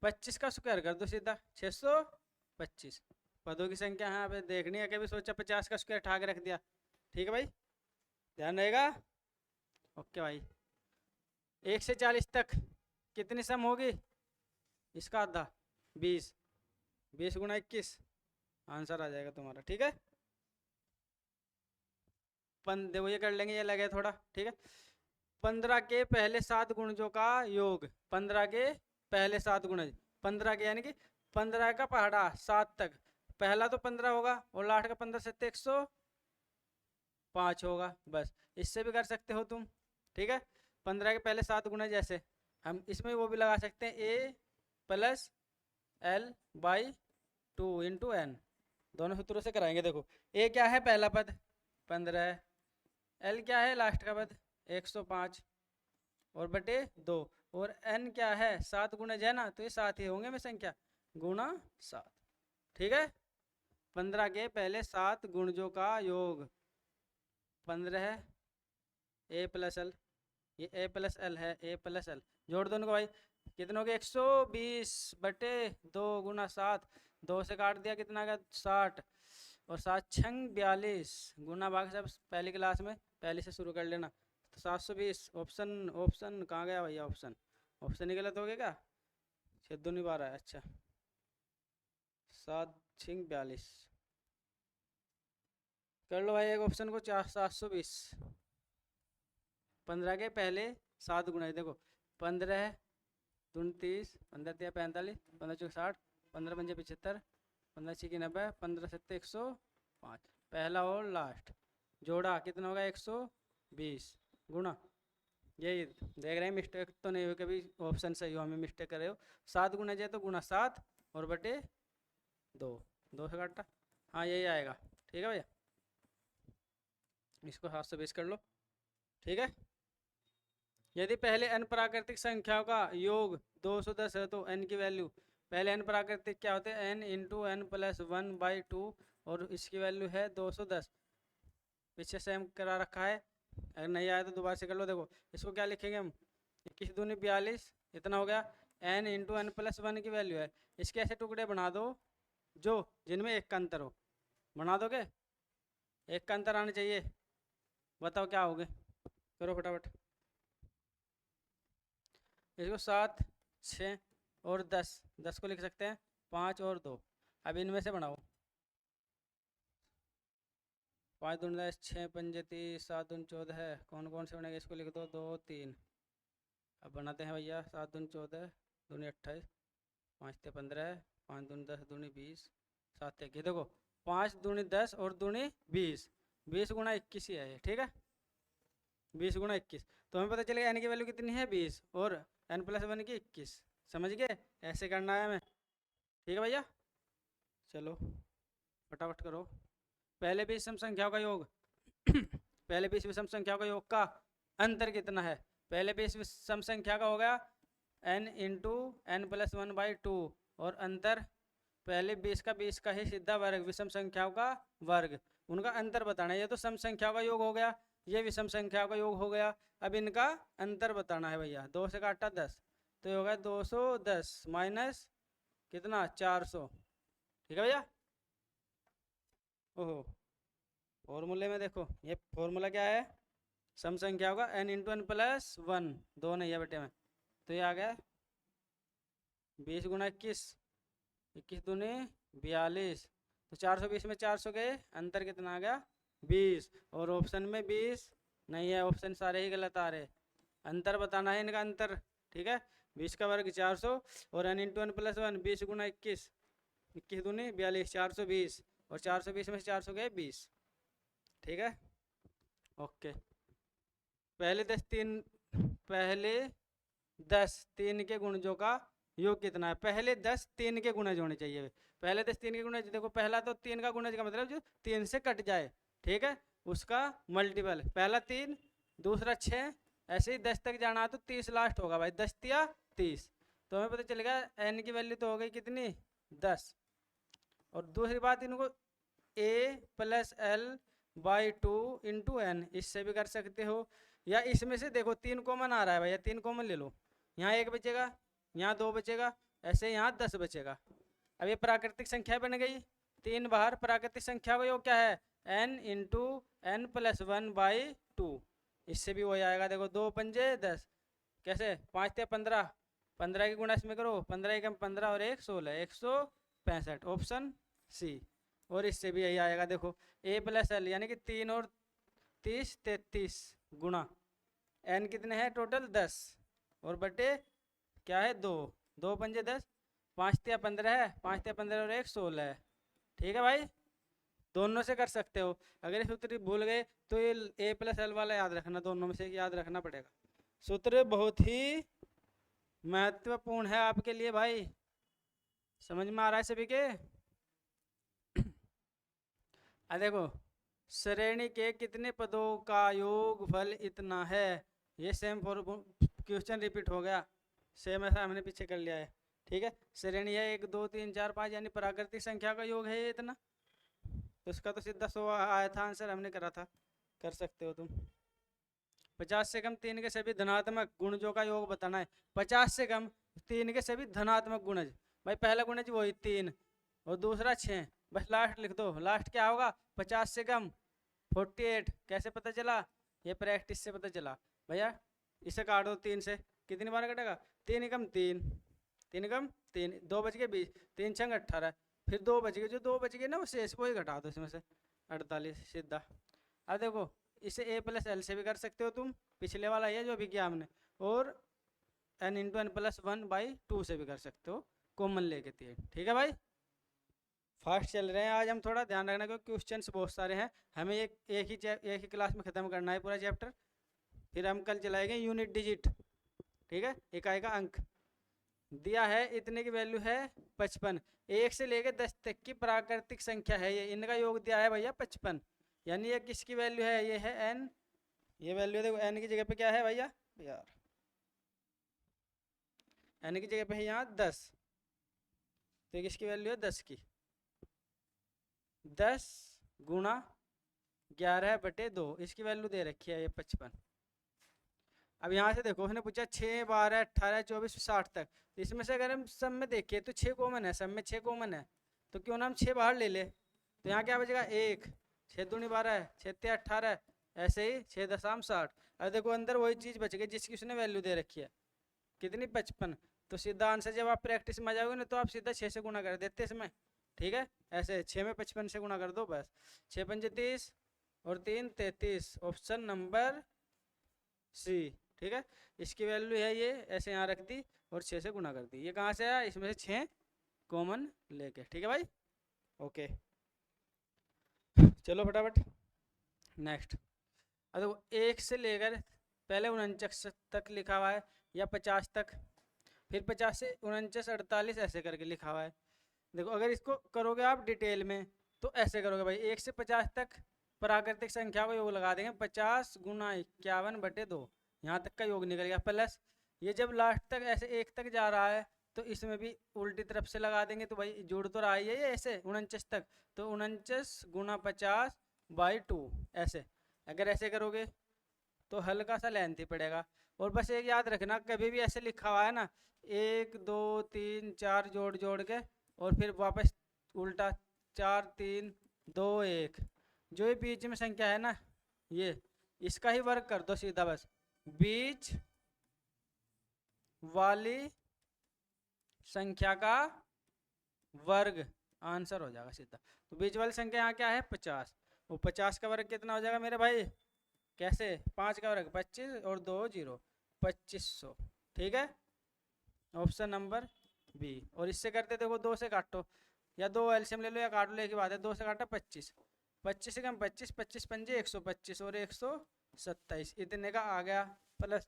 25 का स्क्वायर कर दो सीधा 625। पदों की संख्या यहाँ पे देखनी है, कभी सोचा 50 का स्क्वायर उठा के रख दिया। ठीक है भाई, ध्यान रहेगा। ओके भाई, 1 से 40 तक कितनी सम होगी, इसका आधा 20, 20 गुणा 21 आंसर आ जाएगा तुम्हारा। ठीक है, देखो ये कर लेंगे, ये लगे थोड़ा। ठीक है, 15 के पहले 7 गुणजों का योग, 15 के पहले 7 गुणज, 15 के यानी कि 15 का पहाड़ा 7 तक, पहला तो 15 होगा और लास्ट का 15 से 105 होगा, बस इससे भी कर सकते हो तुम। ठीक है, 15 के पहले 7 गुणज, जैसे हम इसमें वो भी लगा सकते हैं a plus l/2 into N, दोनों सूत्रों से कराएंगे। देखो a क्या है पहला पद 15 है, l क्या है लास्ट का पद 105 और बटे 2, और n क्या है 7 गुणज है ना, तो ये 7 ही होंगे में संख्या, गुणा 7। ठीक है, 15 के पहले 7 गुणजों का योग 15 है a प्लस l, ये a प्लस l है, a प्लस l जोड़ दो उनको भाई, कितने हो गए 120 बटे 2 गुणा 7, 2 से काट दिया कितना आ गया 60, और 7 छंग 42 गुना भाग सब पहली क्लास में पहले से शुरू कर लेना, तो 720। ऑप्शन ऑप्शन कहाँ गया भैया, ऑप्शन ऑप्शन ही गलत हो गया क्या, छेद नहीं पा रहा है। अच्छा 7 छंग 42 कर लो भाई एक ऑप्शन को, 720। 15 के पहले 7 गुना, देखो 15 दून 30, 15 तिया 45, 15 चौक 60, 15 पंजे 75, 15 छिकी 90, 15 सत्ते 105, पहला और लास्ट जोड़ा कितना होगा 120 गुणा यही देख रहे हैं, मिस्टेक तो नहीं हुई कभी, ऑप्शन सही हो, हमें मिस्टेक कर रहे हो। 7 गुना जाए तो गुना 7 और बटे 2, 2 से काटा, हाँ यही आएगा। ठीक है भैया, इसको 720 कर लो। ठीक है, यदि पहले n प्राकृतिक संख्याओं का योग 210 है तो n की वैल्यू, पहले n प्राकृतिक क्या होते हैं, n इंटू एन प्लस 1/2, और इसकी वैल्यू है 210। पीछे सेम करा रखा है, अगर नहीं आया तो दोबारा से कर लो। देखो इसको क्या लिखेंगे हम, 21 दूनी 42, इतना हो गया। n इंटू एन प्लस 1 की वैल्यू है, इसके ऐसे टुकड़े बना दो जो जिनमें एक का अंतर हो, बना दोगे, एक का अंतर आना चाहिए। बताओ क्या होगे, करो फटाफट। इसको 7, 6 और 10, 10 को लिख सकते हैं 5 और 2। अब इनमें से बनाओ, 5 दूनी 10, 6 पंजे 30, 7 दूनी 14 है, कौन कौन से बनेंगे, इसको लिख दो 2, 3। अब बनाते हैं भैया, 7 दूनी 14, दूनी 28, 5 ते 15 है, 5 दूनी 10, दूनी 20, 7 ते 21। देखो 5 दूनी 10 और दूनी 20, 20 गुना 21 ही है ये। ठीक है, 20 गुना 21, तो हमें पता चलेगा n की वैल्यू कितनी है 20 और n प्लस 1 की 21। समझ गए, ऐसे करना है हमें। ठीक है भैया, चलो फटाफट करो। पहले भी सम संख्याओं का योग पहले भी विषम संख्याओं का योग का अंतर कितना है, पहले भी सम संख्या का हो गया n इंटू एन प्लस 1/2, और अंतर पहले 20 का ही सीधा वर्ग, विषम संख्याओं का वर्ग, उनका अंतर बताना है। ये तो सम संख्याओं का योग हो गया, ये विषम संख्याओं का योग हो गया। अब इनका अंतर बताना है भैया, 2 से काटा 10, तो ये होगा 210 माइनस कितना 400। ठीक है भैया, ओहो फॉर्मूले में देखो, ये फॉर्मूला क्या है, सम संख्याओं का n इंटू एन प्लस 1, 2 नहीं है बेटे में, तो ये आ गया 20 गुना 21, 21 दूनी 42, तो 420 में 400 गए, अंतर कितना आ गया 20, और ऑप्शन में 20 नहीं है, ऑप्शन सारे ही गलत आ रहे, अंतर बताना है इनका अंतर। ठीक है, 20 का वर्ग 400 और n इंटू एन प्लस 1, 20 गुना 21, 21 दूनी 42, 420, और 420 में से 400 गए 20। ठीक है, ओके। पहले 10 3 के गुणजों का योग कितना है, पहले 10 3 के गुणज होने चाहिए। पहले 10 3 के गुणज, देखो पहला तो 3 का गुणज का मतलब जो 3 से कट जाए, ठीक है, उसका मल्टीपल, पहला 3 दूसरा 6, ऐसे ही 10 तक जाना तो 30 लास्ट होगा भाई, 10 तिया 30, तो हमें पता चलेगा n की वैल्यू तो हो गई कितनी 10। और दूसरी बात, इनको a plus l by 2 into n, इससे भी कर सकते हो, या इसमें से देखो 3 कॉमन आ रहा है भैया, 3 कॉमन ले लो, यहाँ 1 बचेगा, यहाँ 2 बचेगा, ऐसे यहाँ 10 बचेगा। अब ये प्राकृतिक संख्या बन गई, 3 बाहर, प्राकृतिक संख्या का योग क्या है n इंटू एन प्लस 1/2, इससे भी वही आएगा। देखो 2 पंजे 10, कैसे 5 ते 15, 15 की गुणा इसमें करो, 15 एकम 15 और 1 16, 165, ऑप्शन सी। और इससे भी यही आएगा, देखो a प्लस एल यानी कि 3 और 30 33 गुणा n कितने हैं टोटल 10, और बटे क्या है 2, 2 पंजे 10, 5 तिया 15 है, 5 तिया 15 और 1 16 है। ठीक है भाई, दोनों से कर सकते हो। अगर ये सूत्र भूल गए तो ये a प्लस एल वाला याद रखना, दोनों में से याद रखना पड़ेगा। सूत्र बहुत ही महत्वपूर्ण है आपके लिए भाई, समझ में आ रहा है सभी के। देखो श्रेणी के कितने पदों का योगफल इतना है, ये सेम क्वेश्चन रिपीट हो गया, सेम ऐसा हमने पीछे कर लिया है। ठीक है, श्रेणी है 1 2 3 4 5, यानी प्राकृतिक संख्या का योग है ये इतना, तो इसका तो सीधा 100 आया था आंसर, हमने करा था, कर सकते हो तुम। 50 से कम 3 के सभी धनात्मक गुणजों का योग बताना है, 50 से कम 3 के सभी धनात्मक गुणज, भाई पहला गुणज वही 3 और दूसरा 6, बस लास्ट लिख दो, लास्ट क्या होगा 50 से कम 48, कैसे पता चला, ये प्रैक्टिस से पता चला भैया। इसे काट दो 3 से, कितनी बार कटेगा 3 एकम 3, 3 एकम 3, 2 बच गए 20, 3 छंग 18, फिर 2 बच गए, जो 2 बच गए ना वो शेष को ही घटा दो इसमें से 48 सीधा। अब देखो इसे a प्लस एल से भी कर सकते हो तुम, पिछले वाला ये जो अभी किया हमने, और n इंटू एन प्लस 1/2 से भी कर सकते हो, कॉमन लेके 3। ठीक है भाई, फास्ट चल रहे हैं आज हम, थोड़ा ध्यान रखना क्योंकि क्वेश्चंस बहुत सारे हैं, हमें एक ही क्लास में ख़त्म करना है पूरा चैप्टर। फिर हम कल चलाएंगे यूनिट डिजिट, ठीक है, इकाई का अंक। दिया है इतने की वैल्यू है 55, 1 से लेकर 10 तक की प्राकृतिक संख्या है ये, इनका योग दिया है भैया 55, यानी ये किसकी वैल्यू है, ये है n, ये वैल्यू देखो n की जगह पे क्या है भैया यार, n की जगह पे है यहाँ 10, तो किसकी वैल्यू है 10 की, 10 गुणा 11/2, इसकी वैल्यू दे रखी है ये 55। अब यहाँ से देखो उसने पूछा 6, 12, 18, 24, 60 तक, तो इसमें से अगर हम सब में देखें तो 6 कॉमन है, सब में 6 कॉमन है, तो क्यों ना हम 6 बाहर ले ले, तो यहाँ क्या बचेगा 1, 6 दूनी 12, 6 तिया 18, ऐसे ही 6 दशम 60। अब देखो अंदर वही चीज़ बच गई जिसकी उसने वैल्यू दे रखी है, कितनी 55, तो सीधा आंसर जब आप प्रैक्टिस में आ जाओगे ना तो आप सीधा 6 से गुणा कर देते इसमें, ठीक है, ऐसे 6 में 55 से गुणा कर दो बस, 6 पंजे 30 और 3 33, ऑप्शन नंबर सी, ठीक है। इसकी वैल्यू है ये, ऐसे यहाँ रख दी और 6 से गुणा कर दी, ये कहाँ से आया, इसमें से 6 कॉमन लेके, ठीक है भाई, ओके। चलो फटाफट नेक्स्ट। अब देखो 1 से लेकर पहले 49 तक लिखा हुआ है या 50 तक, फिर 50 से 49, 48 ऐसे करके लिखा हुआ है। देखो अगर इसको करोगे आप डिटेल में तो ऐसे करोगे भाई, 1 से 50 तक प्राकृतिक संख्या को योग लगा देंगे, 50 गुना 51/2, यहाँ तक का योग निकल गया, प्लस ये जब लास्ट तक ऐसे 1 तक जा रहा है तो इसमें भी उल्टी तरफ से लगा देंगे, तो भाई जुड़ तो रहा है ये ऐसे 49 तक, तो 49 गुना 50/2 ऐसे, अगर ऐसे करोगे तो हल्का सा लेंथी पड़ेगा। और बस एक याद रखना, कभी भी ऐसे लिखा हुआ है ना 1 2 3 4 जोड़ जोड़ के और फिर वापस उल्टा 4 3 2 1, जो ये बीच में संख्या है ना ये, इसका ही वर्ग कर दो सीधा, बस बीच वाली संख्या का वर्ग आंसर हो जाएगा सीधा। तो बीच वाली संख्या यहाँ क्या है 50, वो 50 का वर्ग कितना हो जाएगा मेरे भाई, कैसे 5 का वर्ग 25 और 2 0, 2500, ठीक है, ऑप्शन नंबर बी। और इससे करते देखो 2 से काटो या 2 एलसीएम ले लो या काट लो, एक ही बात है, 2 से काटा 25, 25 से कम 25, 25 पंजे 125 और 127, इतने का आ गया, प्लस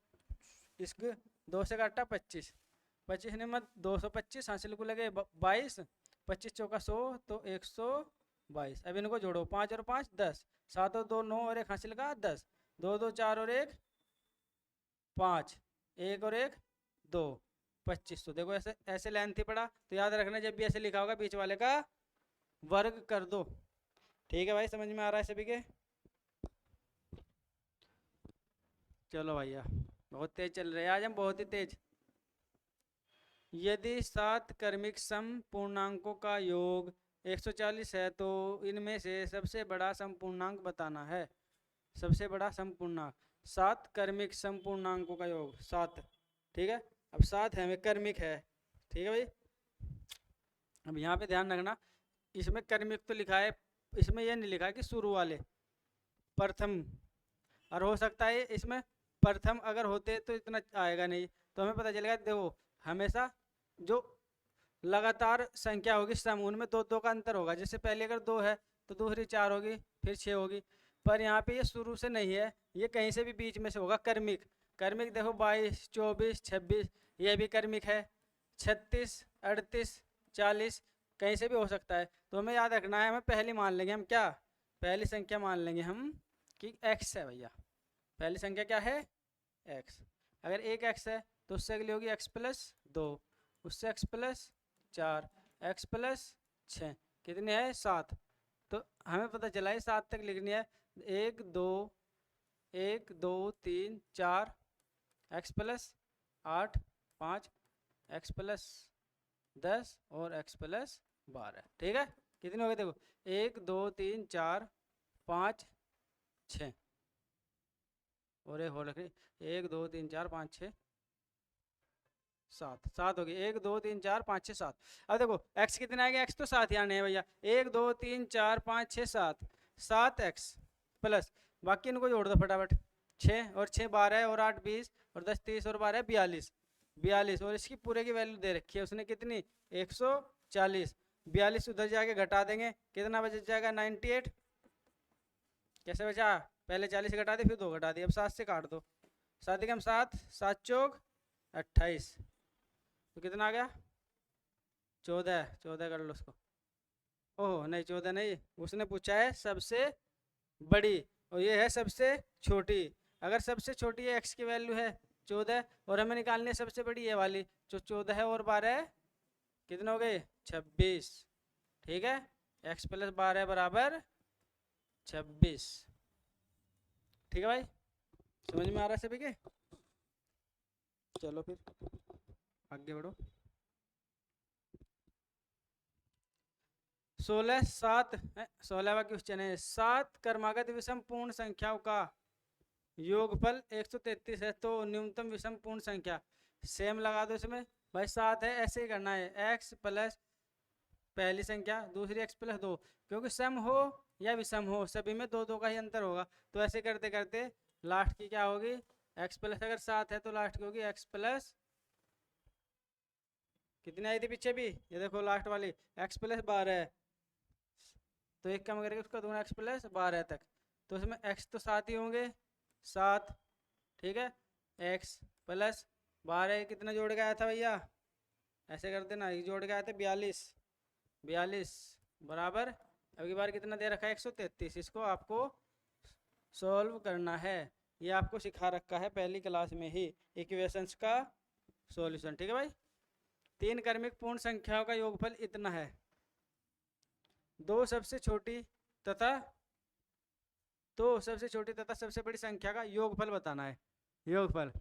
इसको 2 से काटा 25, 25 ने मत 225 हासिल को लगे 22, 25 चौका 100 तो 122। अब इनको जोड़ो, 5 और 5 10, 7 और 2 9 और 1 हासिल का 10, 2 2 4 और 1 5, 1 और 1 2, 2500। देखो ऐसे ऐसे लेंथ ही पड़ा, तो याद रखना जब भी ऐसे लिखा होगा बीच वाले का वर्ग कर दो, ठीक है भाई, समझ में आ रहा है सभी के। चलो भैया बहुत तेज चल रहे हैं आज हम, बहुत ही तेज। यदि 7 क्रमिक सम पूर्णांकों का योग 140 है तो इनमें से सबसे बड़ा समपूर्णांक बताना है, सबसे बड़ा समपूर्णांक, 7 क्रमिक समपूर्णांकों का योग 7, ठीक है, अब 7 है हमें क्रमिक है, ठीक है भाई। अब यहाँ पे ध्यान रखना, इसमें क्रमिक तो लिखा है, इसमें यह नहीं लिखा है कि शुरू वाले प्रथम, और हो सकता है इसमें प्रथम अगर होते तो इतना आएगा नहीं, तो हमें पता चलेगा, देखो हमेशा जो लगातार संख्या होगी सम, उनमें 2 2 का अंतर होगा, जैसे पहले अगर 2 है तो दूसरी 4 होगी फिर 6 होगी, पर यहाँ पे ये शुरू से नहीं है, ये कहीं से भी बीच में से होगा क्रमिक। क्रमिक देखो 22 24 26 ये भी क्रमिक है, 36 38 40 कहीं से भी हो सकता है, तो हमें याद रखना है, हमें पहली मान लेंगे हम, क्या पहली संख्या मान लेंगे हम कि x है भैया, पहली संख्या क्या है x, अगर एक x है तो उससे अगली होगी x + 2, उससे x + 4, x + 6, कितनी है 7, तो हमें पता चला है 7 तक लिखनी है, 1 2 3 4 x + 8 5 x + 10 और x + 12, ठीक है, कितने हो गए देखो 1 2 3 4 5 6 और एक हो रखी 1 2 3 4 5 6 7, 7 हो गई, 1 2 3 4 5 6 7। अब देखो x कितना आएगा, x तो 7 यहाँ नहीं है भैया, 1 2 3 4 5 6 7, 7x प्लस बाकी इनको जोड़ दो फटाफट, 6 और 6 12 और 8 20 और 10 30 और 12 42, 42 और इसकी पूरे की वैल्यू दे रखी है उसने कितनी 140, 42 उधर जाके घटा देंगे, कितना बच जाएगा 98, कैसे बचा, पहले 40 घटा दी फिर 2 घटा दी, अब 7 से काट दो, 7 एकम 7, 7 चौक 28, तो कितना आ गया 14, 14 कर लो उसको। ओह नहीं 14 नहीं, उसने पूछा है सबसे बड़ी और ये है सबसे छोटी। अगर सबसे छोटी है x की वैल्यू है 14 और हमें निकालनी है सबसे बड़ी ये वाली, जो 14 है और 12 है, कितने हो गए 26। ठीक है, x प्लस 12 बराबर 26। ठीक है भाई, समझ में आ रहा है सभी के? चलो फिर आगे बढ़ो। 16वां क्वेश्चन है, 7 क्रमागत विषम पूर्ण संख्याओं का योगफल 133 है तो न्यूनतम विषम पूर्ण संख्या। सेम लगा दो इसमें भाई, 7 है ऐसे ही करना है, x प्लस पहली संख्या दूसरी x प्लस 2, क्योंकि सम हो या विषम हो सभी में 2 2 का ही अंतर होगा। तो ऐसे करते करते लास्ट की क्या होगी x प्लस, अगर 7 है तो लास्ट की होगी x प्लस, कितनी आई थी पीछे भी, ये देखो लास्ट वाली x प्लस 12, तो एक कम करके उसका दूंगा x प्लस 12 तक, तो उसमें x तो 7 ही होंगे 7। ठीक है, x प्लस 12 कितना जोड़ के आया था भैया, ऐसे करते ना, ये जोड़ के आए थे 42, 42 बराबर अब की बार कितना दे रखा है 133। इसको आपको सॉल्व करना है, ये आपको सिखा रखा है पहली क्लास में ही, इक्वेशंस का सॉल्यूशन। ठीक है भाई, 3 क्रमिक पूर्ण संख्याओं का योगफल इतना है, 2 सबसे छोटी तथा सबसे बड़ी संख्या का योगफल बताना है। योगफल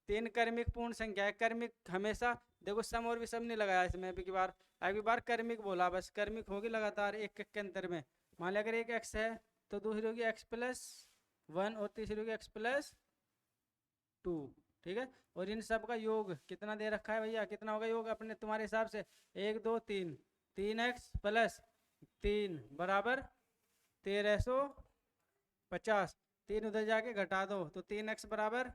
3 क्रमिक पूर्ण संख्या है, क्रमिक हमेशा देखो सम और विषम नहीं लगाया इसमें, अभी बार क्रमिक बोला, बस क्रमिक होगी लगातार एक एक के अंतर में। मान लिया अगर एक x है तो दूसरी होगी x प्लस 1 और तीसरी होगी x प्लस 2। ठीक है, और इन सब का योग कितना दे रखा है भैया, कितना होगा योग अपने तुम्हारे हिसाब से, 1 2 3, 3x प्लस 3 बराबर 1350, 3 उधर जाके घटा दो तो 3x बराबर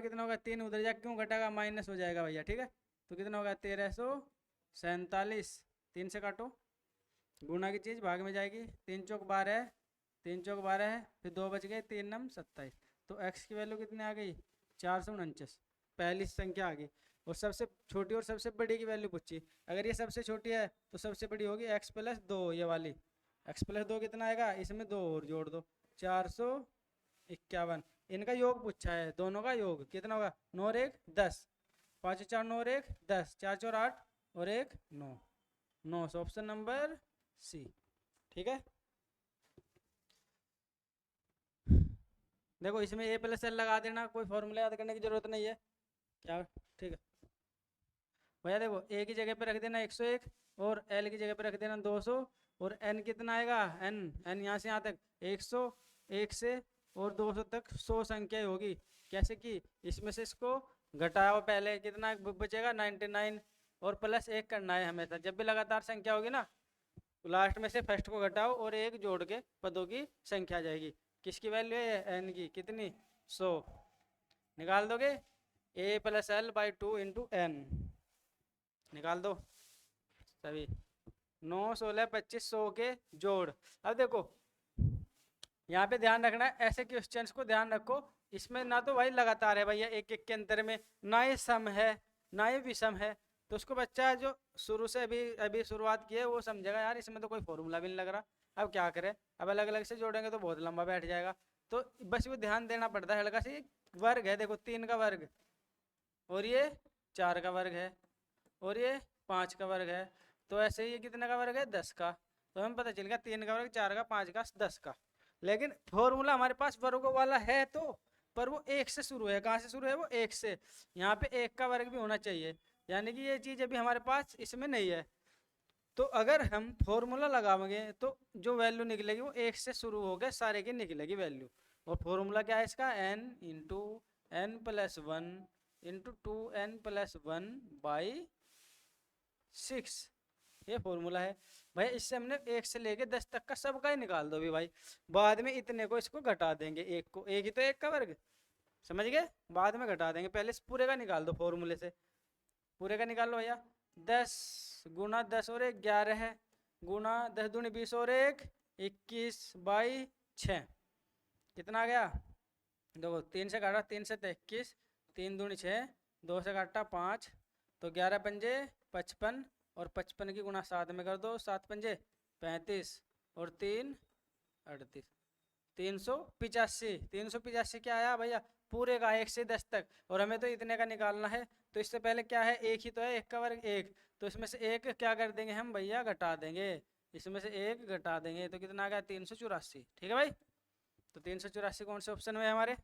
कितना होगा, 3 उधर जाके क्यों घटाएगा, माइनस हो जाएगा भैया। ठीक है, तो कितना होगा 1347, 3 से काटो, गुणा की चीज़ भाग में जाएगी, 3 चौक 12 है, 3 चौक 12 है, फिर 2 बच गए, 3 नम 27, तो x की वैल्यू कितनी आ गई 449, पहली संख्या आ गई। और सबसे छोटी और सबसे बड़ी की वैल्यू पूछी, अगर ये सबसे छोटी है तो सबसे बड़ी होगी x प्लस 2, ये वाली x प्लस 2 कितना आएगा, इसमें 2 और जोड़ दो 451। इनका योग पूछा है, दोनों का योग कितना होगा, 9 और 1 10, 5 4 9 और 1 10, 4 4 8 और 1 9, 9, ऑप्शन नंबर सी। ठीक है, देखो इसमें a प्लस एल लगा देना, कोई फॉर्मूला याद करने की जरूरत नहीं है क्या। ठीक है भैया, देखो a की जगह पे रख देना 101 और l की जगह पे रख देना 200, और n कितना आएगा, n यहाँ से यहाँ तक 100, 1 से और 200 तक 100 संख्या होगी। कैसे की, इसमें से इसको घटाओ, पहले कितना बचेगा 99, और प्लस 1 करना है हमेशा, जब भी लगातार संख्या होगी ना तो लास्ट में से फर्स्ट को घटाओ और 1 जोड़ के पदों की संख्या आ जाएगी। किसकी वैल्यू है, n की, कितनी 100, निकाल दोगे a plus l by 2 into n, निकाल दो सभी, 9 16 25 100 के जोड़। अब देखो यहाँ पे ध्यान रखना है, ऐसे क्वेश्चंस को ध्यान रखो, इसमें ना तो भाई लगातार है भैया एक एक के अंतर में, ना ये सम है ना ये विषम है, तो उसको बच्चा जो शुरू से अभी शुरुआत की है वो समझेगा यार इसमें तो कोई फॉर्मूला भी नहीं लग रहा, अब क्या करें, अब अलग अलग से जोड़ेंगे तो बहुत लंबा बैठ जाएगा। तो बस वो ध्यान देना पड़ता है हल्का सी, वर्ग है देखो 3 का वर्ग, और ये 4 का वर्ग है, और ये 5 का वर्ग है, तो ऐसे ही ये कितने का वर्ग है 10 का, तो हमें पता चल गया 3 का वर्ग 4 का 5 का 10 का। लेकिन फॉर्मूला हमारे पास वर्गों वाला है तो, पर वो 1 से शुरू है, कहाँ से शुरू है वो 1 से, यहाँ पे 1 का वर्ग भी होना चाहिए, यानी कि ये चीज़ अभी हमारे पास इसमें नहीं है। तो अगर हम फॉर्मूला लगाएंगे तो जो वैल्यू निकलेगी वो 1 से शुरू होकर सारे की निकलेगी वैल्यू, और फॉर्मूला क्या है इसका, n into n plus 1 into 2n plus 1 by 6, ये फॉर्मूला है भाई। इससे हमने 1 से लेके 10 तक का सबका ही निकाल दो भी भाई, बाद में इतने को इसको घटा देंगे, एक को, एक ही तो 1 का वर्ग, समझ गए, बाद में घटा देंगे, पहले पूरे का निकाल दो, फॉर्मूले से पूरे का निकाल लो भैया। 10 गुना 10 और 1 11 है, गुना 10 दूनी 20 और 1 21 बाई 6, कितना आ गया देखो 3 से काटा, 3 से 21, 3 दूनी 6, 2 से काटा 5, तो 11 पंजे 55, और 55 की गुणा 7 में कर दो, 7 पंजे 35 और 3 38, 385। 385 क्या आया भैया? पूरे का 1 से 10 तक, और हमें तो इतने का निकालना है। तो इससे पहले क्या है, एक ही तो है, एक का वर्ग एक, तो इसमें से एक क्या कर देंगे हम भैया? घटा देंगे, इसमें से एक घटा देंगे, तो कितना आ गया? 384। ठीक है भाई, तो 384 कौन से ऑप्शन में है हमारे?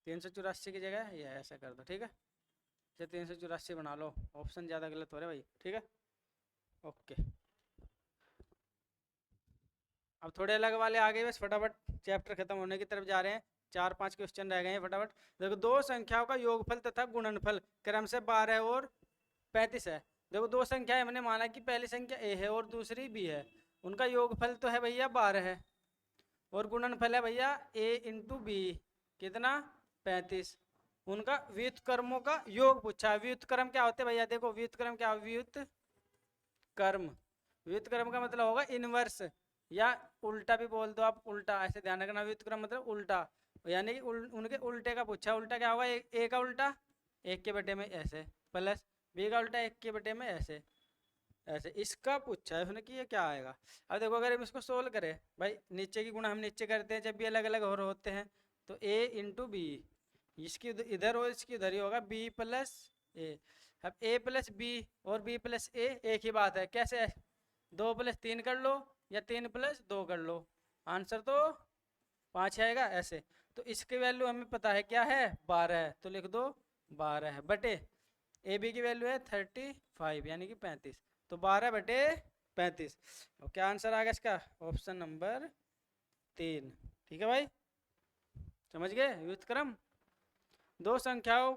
384 की जगह ये ऐसा कर दो, ठीक है, ये 384 बना लो, ऑप्शन ज़्यादा गलत हो रहा है भाई, ठीक है, ओके। अब थोड़े अलग वाले आ गए, बस फटाफट चैप्टर खत्म होने की तरफ जा रहे हैं, 4-5 क्वेश्चन रह गए हैं, फटाफट देखो। दो संख्याओं का योगफल तथा गुणनफल क्रम से 12 और 35 है। देखो दो संख्या है, मैंने माना कि पहली संख्या ए है और दूसरी बी है, उनका योगफल तो है भैया 12 है, और गुणनफल है भैया ए इंटू बी, कितना? 35। उनका व्युत्क्रमों का योग पूछा है। व्युत्क्रम क्या होते हैं भैया? देखो व्युत्क्रम क्या, व्युत्क्रम, व्युत्क्रम का मतलब होगा इनवर्स, या उल्टा भी बोल दो आप, उल्टा, ऐसे ध्यान रखना, व्युत्क्रम मतलब उल्टा, यानी कि उनके उल्टे का पूछा। उल्टा क्या होगा? ए का उल्टा 1 के बटे में ऐसे, प्लस बी का उल्टा 1 के बटे में ऐसे, ऐसे इसका पूछा है उसने कि ये क्या आएगा। अब देखो अगर हम इसको सोल्व करें भाई, नीचे की गुणा हम नीचे करते हैं जब भी अलग अलग और होते हैं, तो a इंटू बी, इसकी इधर और इसकी उधर ही होगा b प्लस ए। अब a प्लस बी और b प्लस ए एक ही बात है, कैसे है? 2 प्लस 3 कर लो या 3 प्लस 2 कर लो, आंसर तो 5 आएगा ऐसे। तो इसकी वैल्यू हमें पता है क्या है? 12 है, तो लिख दो 12 है, बटे ए बी की वैल्यू है 35 यानी कि 35, तो 12 बटे 35। और क्या आंसर आ गया इसका? Option number 3। ठीक है भाई, समझ गए? व्युत्क्रम दो संख्याओं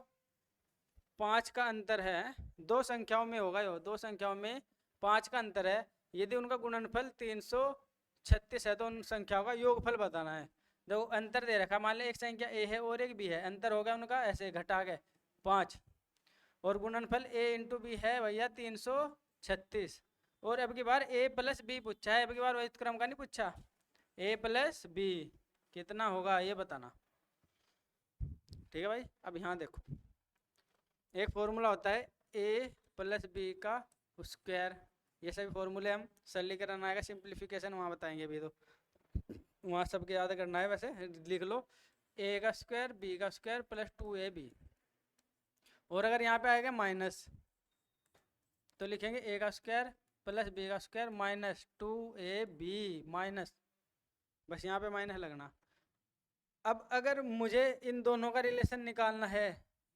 5 का अंतर है, दो संख्याओं में होगा यो, दो संख्याओं में 5 का अंतर है, यदि उनका गुणनफल 336 है तो उन संख्याओं का योगफल बताना है। देखो अंतर दे रखा, मान लिया एक संख्या ए है और एक बी है, अंतर हो गया उनका ऐसे घटा के 5, और गुणनफल a इंटू बी है भैया 336, और अब की बार a प्लस बी पूछा है, अब की बार व्युत्क्रम का नहीं पूछा। a प्लस बी कितना होगा ये बताना, ठीक है भाई। अब यहाँ देखो एक फॉर्मूला होता है a प्लस बी का स्क्वायर, ये सभी फॉर्मूले हम सरलीकरण आएगा, सिंप्लीफिकेशन वहाँ बताएंगे, अभी तो वहाँ सबके याद करना है, वैसे लिख लो a का स्क्वायर b का स्क्वायर प्लस 2ab, और अगर यहाँ पे आएगा माइनस तो लिखेंगे a का स्क्वायर प्लस b का स्क्वायर माइनस 2ab माइनस, बस यहाँ पे माइनस लगना। अब अगर मुझे इन दोनों का रिलेशन निकालना है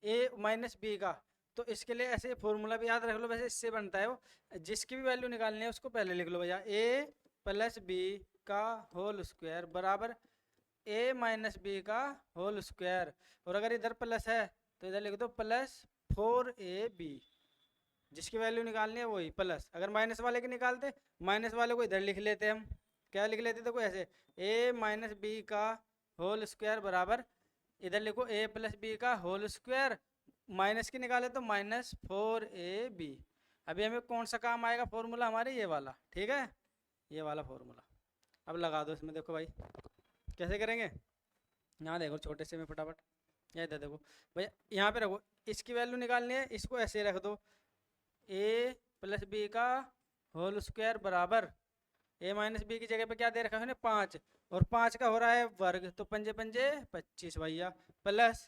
a माइनस बी का, तो इसके लिए ऐसे फॉर्मूला भी याद रख लो, वैसे इससे बनता है वो, जिसकी भी वैल्यू निकालनी है उसको पहले लिख लो भैया, a प्लस बी का होल स्क्वायर बराबर a माइनस बी का होल स्क्वायर, और अगर इधर प्लस है तो इधर लिख दो प्लस 4ab, जिसकी वैल्यू निकालनी है वही प्लस। अगर माइनस वाले की निकालते, माइनस वाले को इधर लिख लेते हम, क्या लिख लेते? देखो ऐसे a माइनस बी का होल स्क्वायर बराबर, इधर लिखो a प्लस बी का होल स्क्वायर, माइनस की निकाले तो माइनस 4ab। अभी हमें कौन सा काम आएगा फॉर्मूला? हमारे ये वाला, ठीक है, ये वाला फॉर्मूला। अब लगा दो इसमें, देखो भाई कैसे करेंगे, यहाँ देखो छोटे से में फटाफट, ये इधर देखो भैया, यहाँ पे रखो, इसकी वैल्यू निकालनी है, इसको ऐसे रख दो, a प्लस बी का होल स्क्वायर बराबर a माइनस बी की जगह पे क्या दे रखा है? 5, और 5 का हो रहा है वर्ग, तो पंजे पंजे 25 भैया, प्लस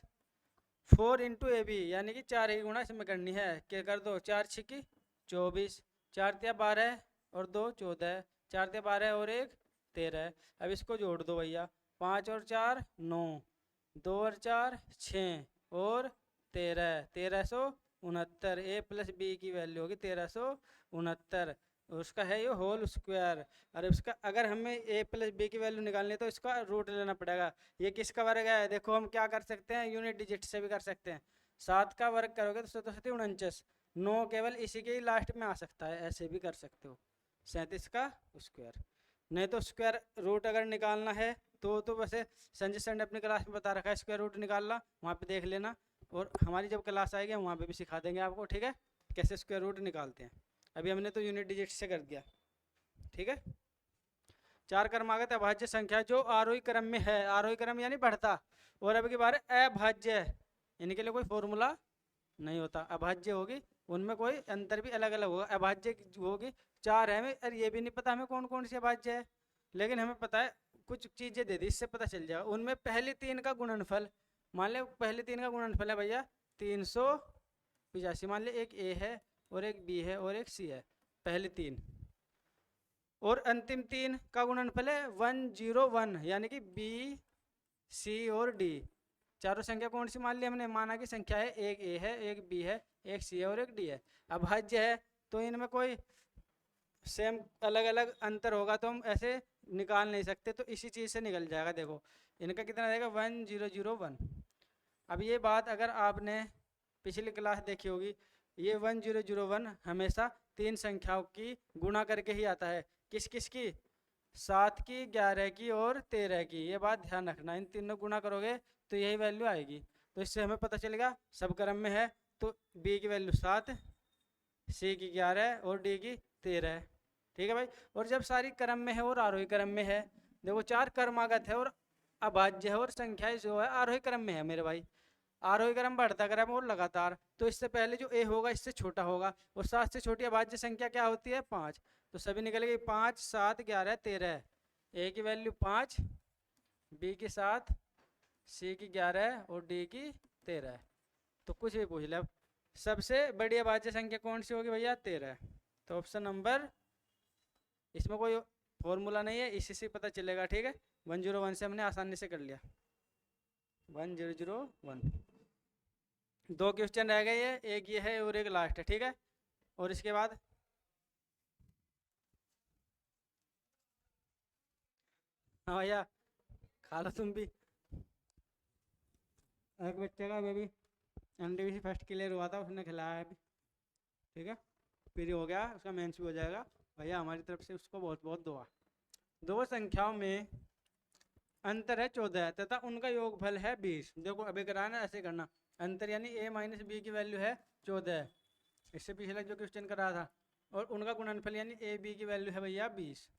4 इंटू ए बी, यानी कि 4 की गुणा इसमें करनी है, क्या कर दो 4 छिकी 24, 4 तिया 12 और 2 14, 4 तिया 12 और 1 13। अब इसको जोड़ दो भैया, 5 और 4 9, 2 और 4 6 और 13 1369, ए प्लस बी की वैल्यू होगी 1369, उसका है ये होल स्क्वायर। और उसका अगर हमें ए प्लस बी की वैल्यू निकालनी है तो इसका रूट लेना पड़ेगा। ये किसका वर्ग है? देखो हम क्या कर सकते हैं, यूनिट डिजिट से भी कर सकते हैं, 7 का वर्ग करोगे तो 7 49, 9 केवल इसी के ही लास्ट में आ सकता है, ऐसे भी कर सकते हो, 37 का स्क्वायर। नहीं तो स्क्वायर रूट अगर निकालना है तो वैसे संजय सर ने अपनी क्लास में बता रखा है स्क्वायर रूट निकालना, वहाँ पे देख लेना, और हमारी जब क्लास आएगी वहाँ पे भी सिखा देंगे आपको, ठीक है, कैसे स्क्वायर रूट निकालते हैं। अभी हमने तो यूनिट डिजिट से कर दिया, ठीक है। चार क्रमागत अभाज्य संख्या जो आरोही क्रम में है, आरोही क्रम यानी बढ़ता, और अब की बार अभाज्य है, इनके लिए कोई फॉर्मूला नहीं होता। अभाज्य होगी उनमें कोई अंतर भी अलग अलग होगा। अभाज्य होगी चार है, हमें अरे ये भी नहीं पता हमें कौन कौन सी अभाज्य है, लेकिन हमें पता है कुछ चीजें दे दी, इससे पता चल जाएगा। उनमें पहले तीन का गुणनफल, मान लो पहले तीन का गुणनफल है भैया 385, मान लो एक ए है और एक बी है और एक सी है, पहले तीन, और अंतिम तीन का गुणनफल है 101, यानी कि बी सी और डी। चारों संख्या कौन सी मान ली हमने, माना कि संख्या है एक ए है, एक बी है, एक सी है और एक डी है। अभाज्य है तो इनमें कोई सेम अलग अलग अंतर होगा तो हम ऐसे निकाल नहीं सकते, तो इसी चीज़ से निकल जाएगा। देखो इनका कितना रहेगा 1001। अब ये बात अगर आपने पिछली क्लास देखी होगी, ये 1001 हमेशा तीन संख्याओं की गुणा करके ही आता है। किस किस की, 7 की, 11 की और 13 की। ये बात ध्यान रखना, इन तीनों गुणा करोगे तो यही वैल्यू आएगी। तो इससे हमें पता चलेगा सब क्रम में है तो बी की वैल्यू 7, सी की 11 और डी की 13 है। ठीक है भाई। और जब सारी क्रम में है और आरोही क्रम में है, देखो चार क्रमागत है और अभाज्य है और संख्याएं जो है आरोही क्रम में है मेरे भाई। आरोही क्रम बढ़ता क्रम और लगातार, तो इससे पहले जो ए होगा इससे छोटा होगा, और 7 से छोटी अभाज्य संख्या क्या होती है 5। तो सभी निकल गई 5, 7, 11, 13। ए की वैल्यू 5, बी की 7, सी की 11 और डी की 13। तो कुछ भी पूछ ले, अब सबसे बड़ी अभाज्य संख्या कौन सी होगी भैया 13। तो ऑप्शन नंबर, इसमें कोई फॉर्मूला नहीं है, इसी से पता चलेगा। ठीक है, 101 से हमने आसानी से कर लिया। 1001। दो क्वेश्चन रह गए हैं, एक ये है और एक लास्ट है। ठीक है, और इसके बाद हाँ भैया खा लो तुम भी। एक बच्चे का बेबी एनटीपीसी फर्स्ट क्लियर हुआ था, उसने खिलाया है अभी। ठीक है, फ्री हो गया, उसका मेंस भी हो जाएगा भैया, हमारी तरफ से उसको बहुत बहुत दुआ। दो संख्याओं में अंतर है 14 तथा उनका योगफल है 20। देखो अभी कराना ऐसे करना, अंतर यानी a माइनस बी की वैल्यू है 14, इससे पिछला जो क्वेश्चन करा था, और उनका गुणनफल यानी ए बी की वैल्यू है भैया 20।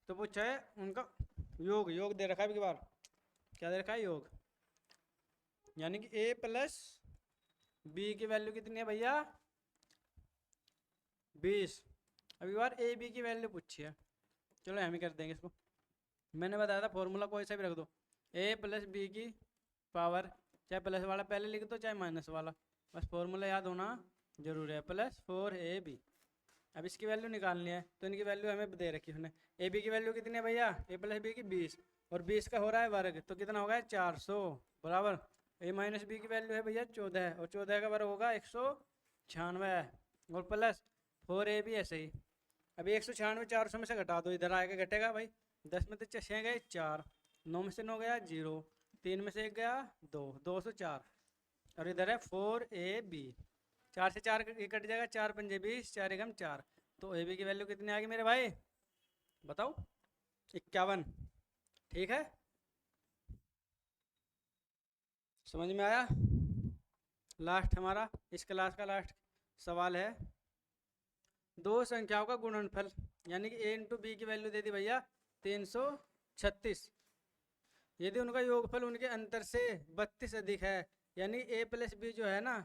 तो पूछा है उनका योग, योग दे रखा है अभी बार, क्या दे रखा है योग, यानी कि a प्लस बी की वैल्यू कितनी है भैया 20। अभी बार ए बी की वैल्यू पूछी है, चलो हम ही कर देंगे इसको। मैंने बताया था फॉर्मूला कोई सा भी रख दो, a प्लस बी की पावर, चाहे प्लस वाला पहले लिख दो चाहे माइनस वाला, बस फॉर्मूला याद होना जरूर है, प्लस 4ab। अब इसकी वैल्यू निकालनी है, तो इनकी वैल्यू हमें दे रखी है, ए बी की वैल्यू कितनी है भैया, a प्लस बी की 20, और 20 का हो रहा है वर्ग, तो कितना होगा 400 बराबर a माइनस बी की वैल्यू है भैया 14, और 14 का वर्ग होगा 196, और प्लस 4ab ऐसे ही। अभी 196 400 में से घटा दो, इधर आएगा घटेगा भाई, 10 में तो 6 गए 4, 9 में से 9 गया 0, 3 में से 1 गया 2, 204, और इधर है 4ab, 4 से 4 कट जाएगा, 4 पंजे 20, 4 एकम 4। तो ए बी की वैल्यू कितनी आ गई मेरे भाई बताओ 51। ठीक है, समझ में आया। लास्ट हमारा इस क्लास का लास्ट सवाल है, दो संख्याओं का गुणनफल, यानी कि a इंटू बी की वैल्यू दे दी भैया 336, यदि उनका योगफल उनके अंतर से 32 अधिक है, यानी a प्लस बी जो है ना,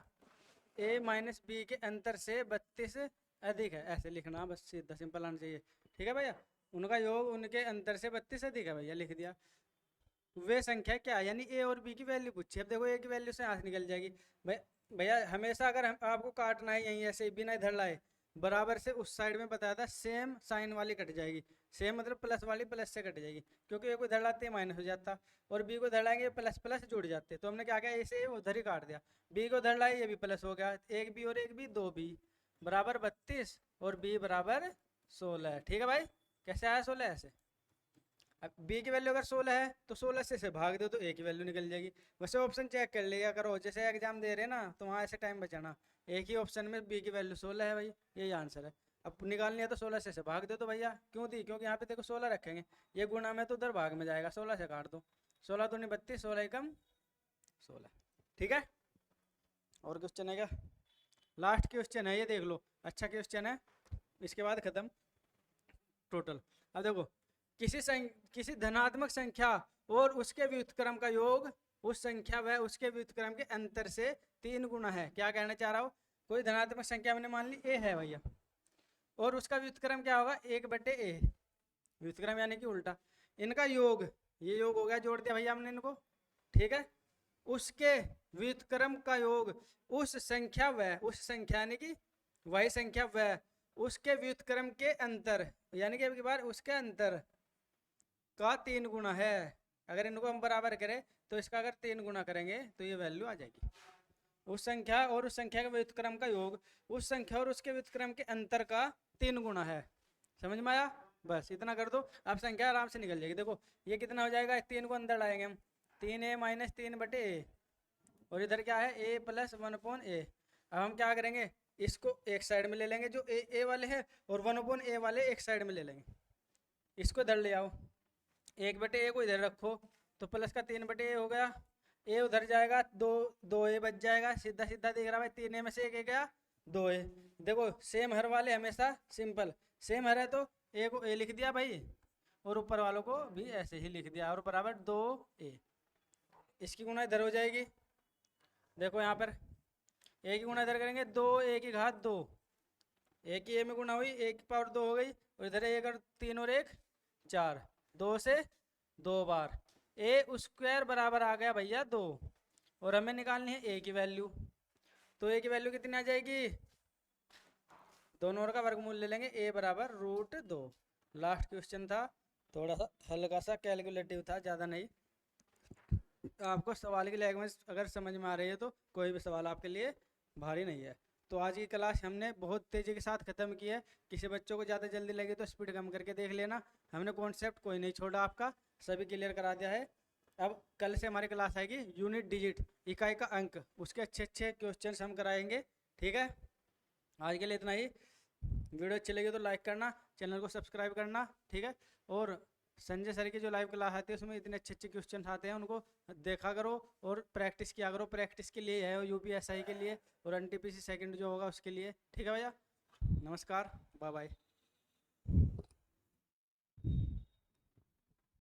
a माइनस बी के अंतर से 32 अधिक है, ऐसे लिखना बस, सीधा सिंपल आना चाहिए। ठीक है भैया, उनका योग उनके अंतर से 32 अधिक है भैया, लिख दिया। वे संख्या क्या है, यानी a और b की वैल्यू पूछी। अब देखो a की वैल्यू से आंख निकल जाएगी भैया, हमेशा अगर हम आपको काटना है यहीं ऐसे बिना इधर लाए, बराबर से उस साइड में बताया था सेम साइन वाली कट जाएगी, सेम मतलब प्लस वाली प्लस से कट जाएगी, क्योंकि ए को इधर लाते माइनस हो जाता और बी को इधर लाएंगे प्लस प्लस जुड़ जाते। तो हमने क्या किया, ए से उधर ही काट दिया, बी को इधर लाए ये भी प्लस हो गया, एक बी और एक बी, 2b बराबर 32 और b बराबर 16। ठीक है भाई, कैसे आया 16 ऐसे। अब b की वैल्यू अगर 16 है तो 16 से भाग दो तो a की वैल्यू निकल जाएगी। वैसे ऑप्शन चेक कर लिया करो, जैसे एग्जाम दे रहे हैं ना तो वहाँ ऐसे टाइम बचाना, एक ही ऑप्शन में b की वैल्यू 16 है भाई, यही आंसर है। अब निकालनी है तो 16 से भाग दो तो भैया, क्यों दी, क्योंकि यहाँ पे देखो 16 रखेंगे, ये गुणा में तो उधर भाग में जाएगा, 16 से काट दो, 16 दूनी 32, 16 एकम 16। ठीक है, और क्वेश्चन है क्या, लास्ट क्वेश्चन है ये, देख लो अच्छा क्वेश्चन है, इसके बाद खत्म टोटल। अब देखो किसी धनात्मक संख्या और उसके व्युत्क्रम का योग उस संख्या व उसके व्युत्क्रम के अंतर से 3 गुना है। क्या कहना चाह रहा हूँ, कोई धनात्मक संख्या मैंने मान ली a है भैया, और उसका व्युत्क्रम क्या होगा 1/a, व्युत्क्रम यानी कि उल्टा, इनका योग, ये योग हो गया, जोड़ दिया भैया हमने इनको, ठीक है। उसके व्युत्क्रम का योग उस संख्या यानी कि वही संख्या व उसके व्युत्क्रम के अंतर यानी कि एक बार उसके अंतर का 3 गुना है। अगर इनको हम बराबर करें तो इसका अगर 3 गुना करेंगे तो ये वैल्यू आ जाएगी। उस संख्या और उस संख्या के व्युत्क्रम का योग उस संख्या और उसके व्युत्क्रम के अंतर का 3 गुना है। समझ में आया? बस इतना कर दो, अब संख्या आराम से निकल जाएगी। देखो ये कितना हो जाएगा, 3 को अंदर लाएंगे हम, 3a माइनस 3/a, और इधर क्या है a प्लस 1/a। अब हम क्या करेंगे, इसको एक साइड में ले लेंगे जो a वाले हैं, और 1/a वाले एक साइड में ले लेंगे। इसको इधर ले आओ, 1/a को इधर रखो तो प्लस का 3/a हो गया, a उधर जाएगा, 2a बच जाएगा, सीधा सीधा दिख रहा है, 3a में से एक गया 2a। देखो सेम हर वाले हमेशा सिंपल, सेम हर है तो a को a लिख दिया भाई, और ऊपर वालों को भी ऐसे ही लिख दिया, और बराबर 2a। इसकी गुणा इधर हो जाएगी, देखो यहाँ पर a की गुणा इधर करेंगे, 2a की घात 2, a की a में गुणा हुई, a की पावर 2 हो गई, और इधर 1 और 3 और 1 4, 2 से 2 बार a स्क्वायर बराबर आ गया भैया 2, और हमें निकालनी है a की वैल्यू। तो a की वैल्यू कितनी आ जाएगी, दोनों का वर्गमूल ले लेंगे, a बराबर √2। लास्ट क्वेश्चन था, थोड़ा सा हल्का सा कैलकुलेटिव था, ज़्यादा नहीं। आपको सवाल की लैंग्वेज अगर समझ में आ रही है तो कोई भी सवाल आपके लिए भारी नहीं है। तो आज की क्लास हमने बहुत तेज़ी के साथ ख़त्म की है। किसी बच्चों को ज़्यादा जल्दी लगी तो स्पीड कम करके देख लेना, हमने कॉन्सेप्ट कोई नहीं छोड़ा, आपका सभी क्लियर करा दिया है। अब कल से हमारी क्लास आएगी यूनिट डिजिट, इकाई का अंक, उसके अच्छे अच्छे क्वेश्चंस हम कराएंगे, ठीक है। आज के लिए इतना ही। वीडियो अच्छी लगी तो लाइक करना, चैनल को सब्सक्राइब करना, ठीक है। और संजय सर की जो लाइव क्लास आती है उसमें इतने अच्छे अच्छे क्वेश्चन आते हैं, उनको देखा करो और प्रैक्टिस किया करो। प्रैक्टिस के लिए है यूपीएसआई के लिए और एनटीपीसी सेकंड जो होगा उसके लिए, ठीक है भैया। नमस्कार, बाय बाय।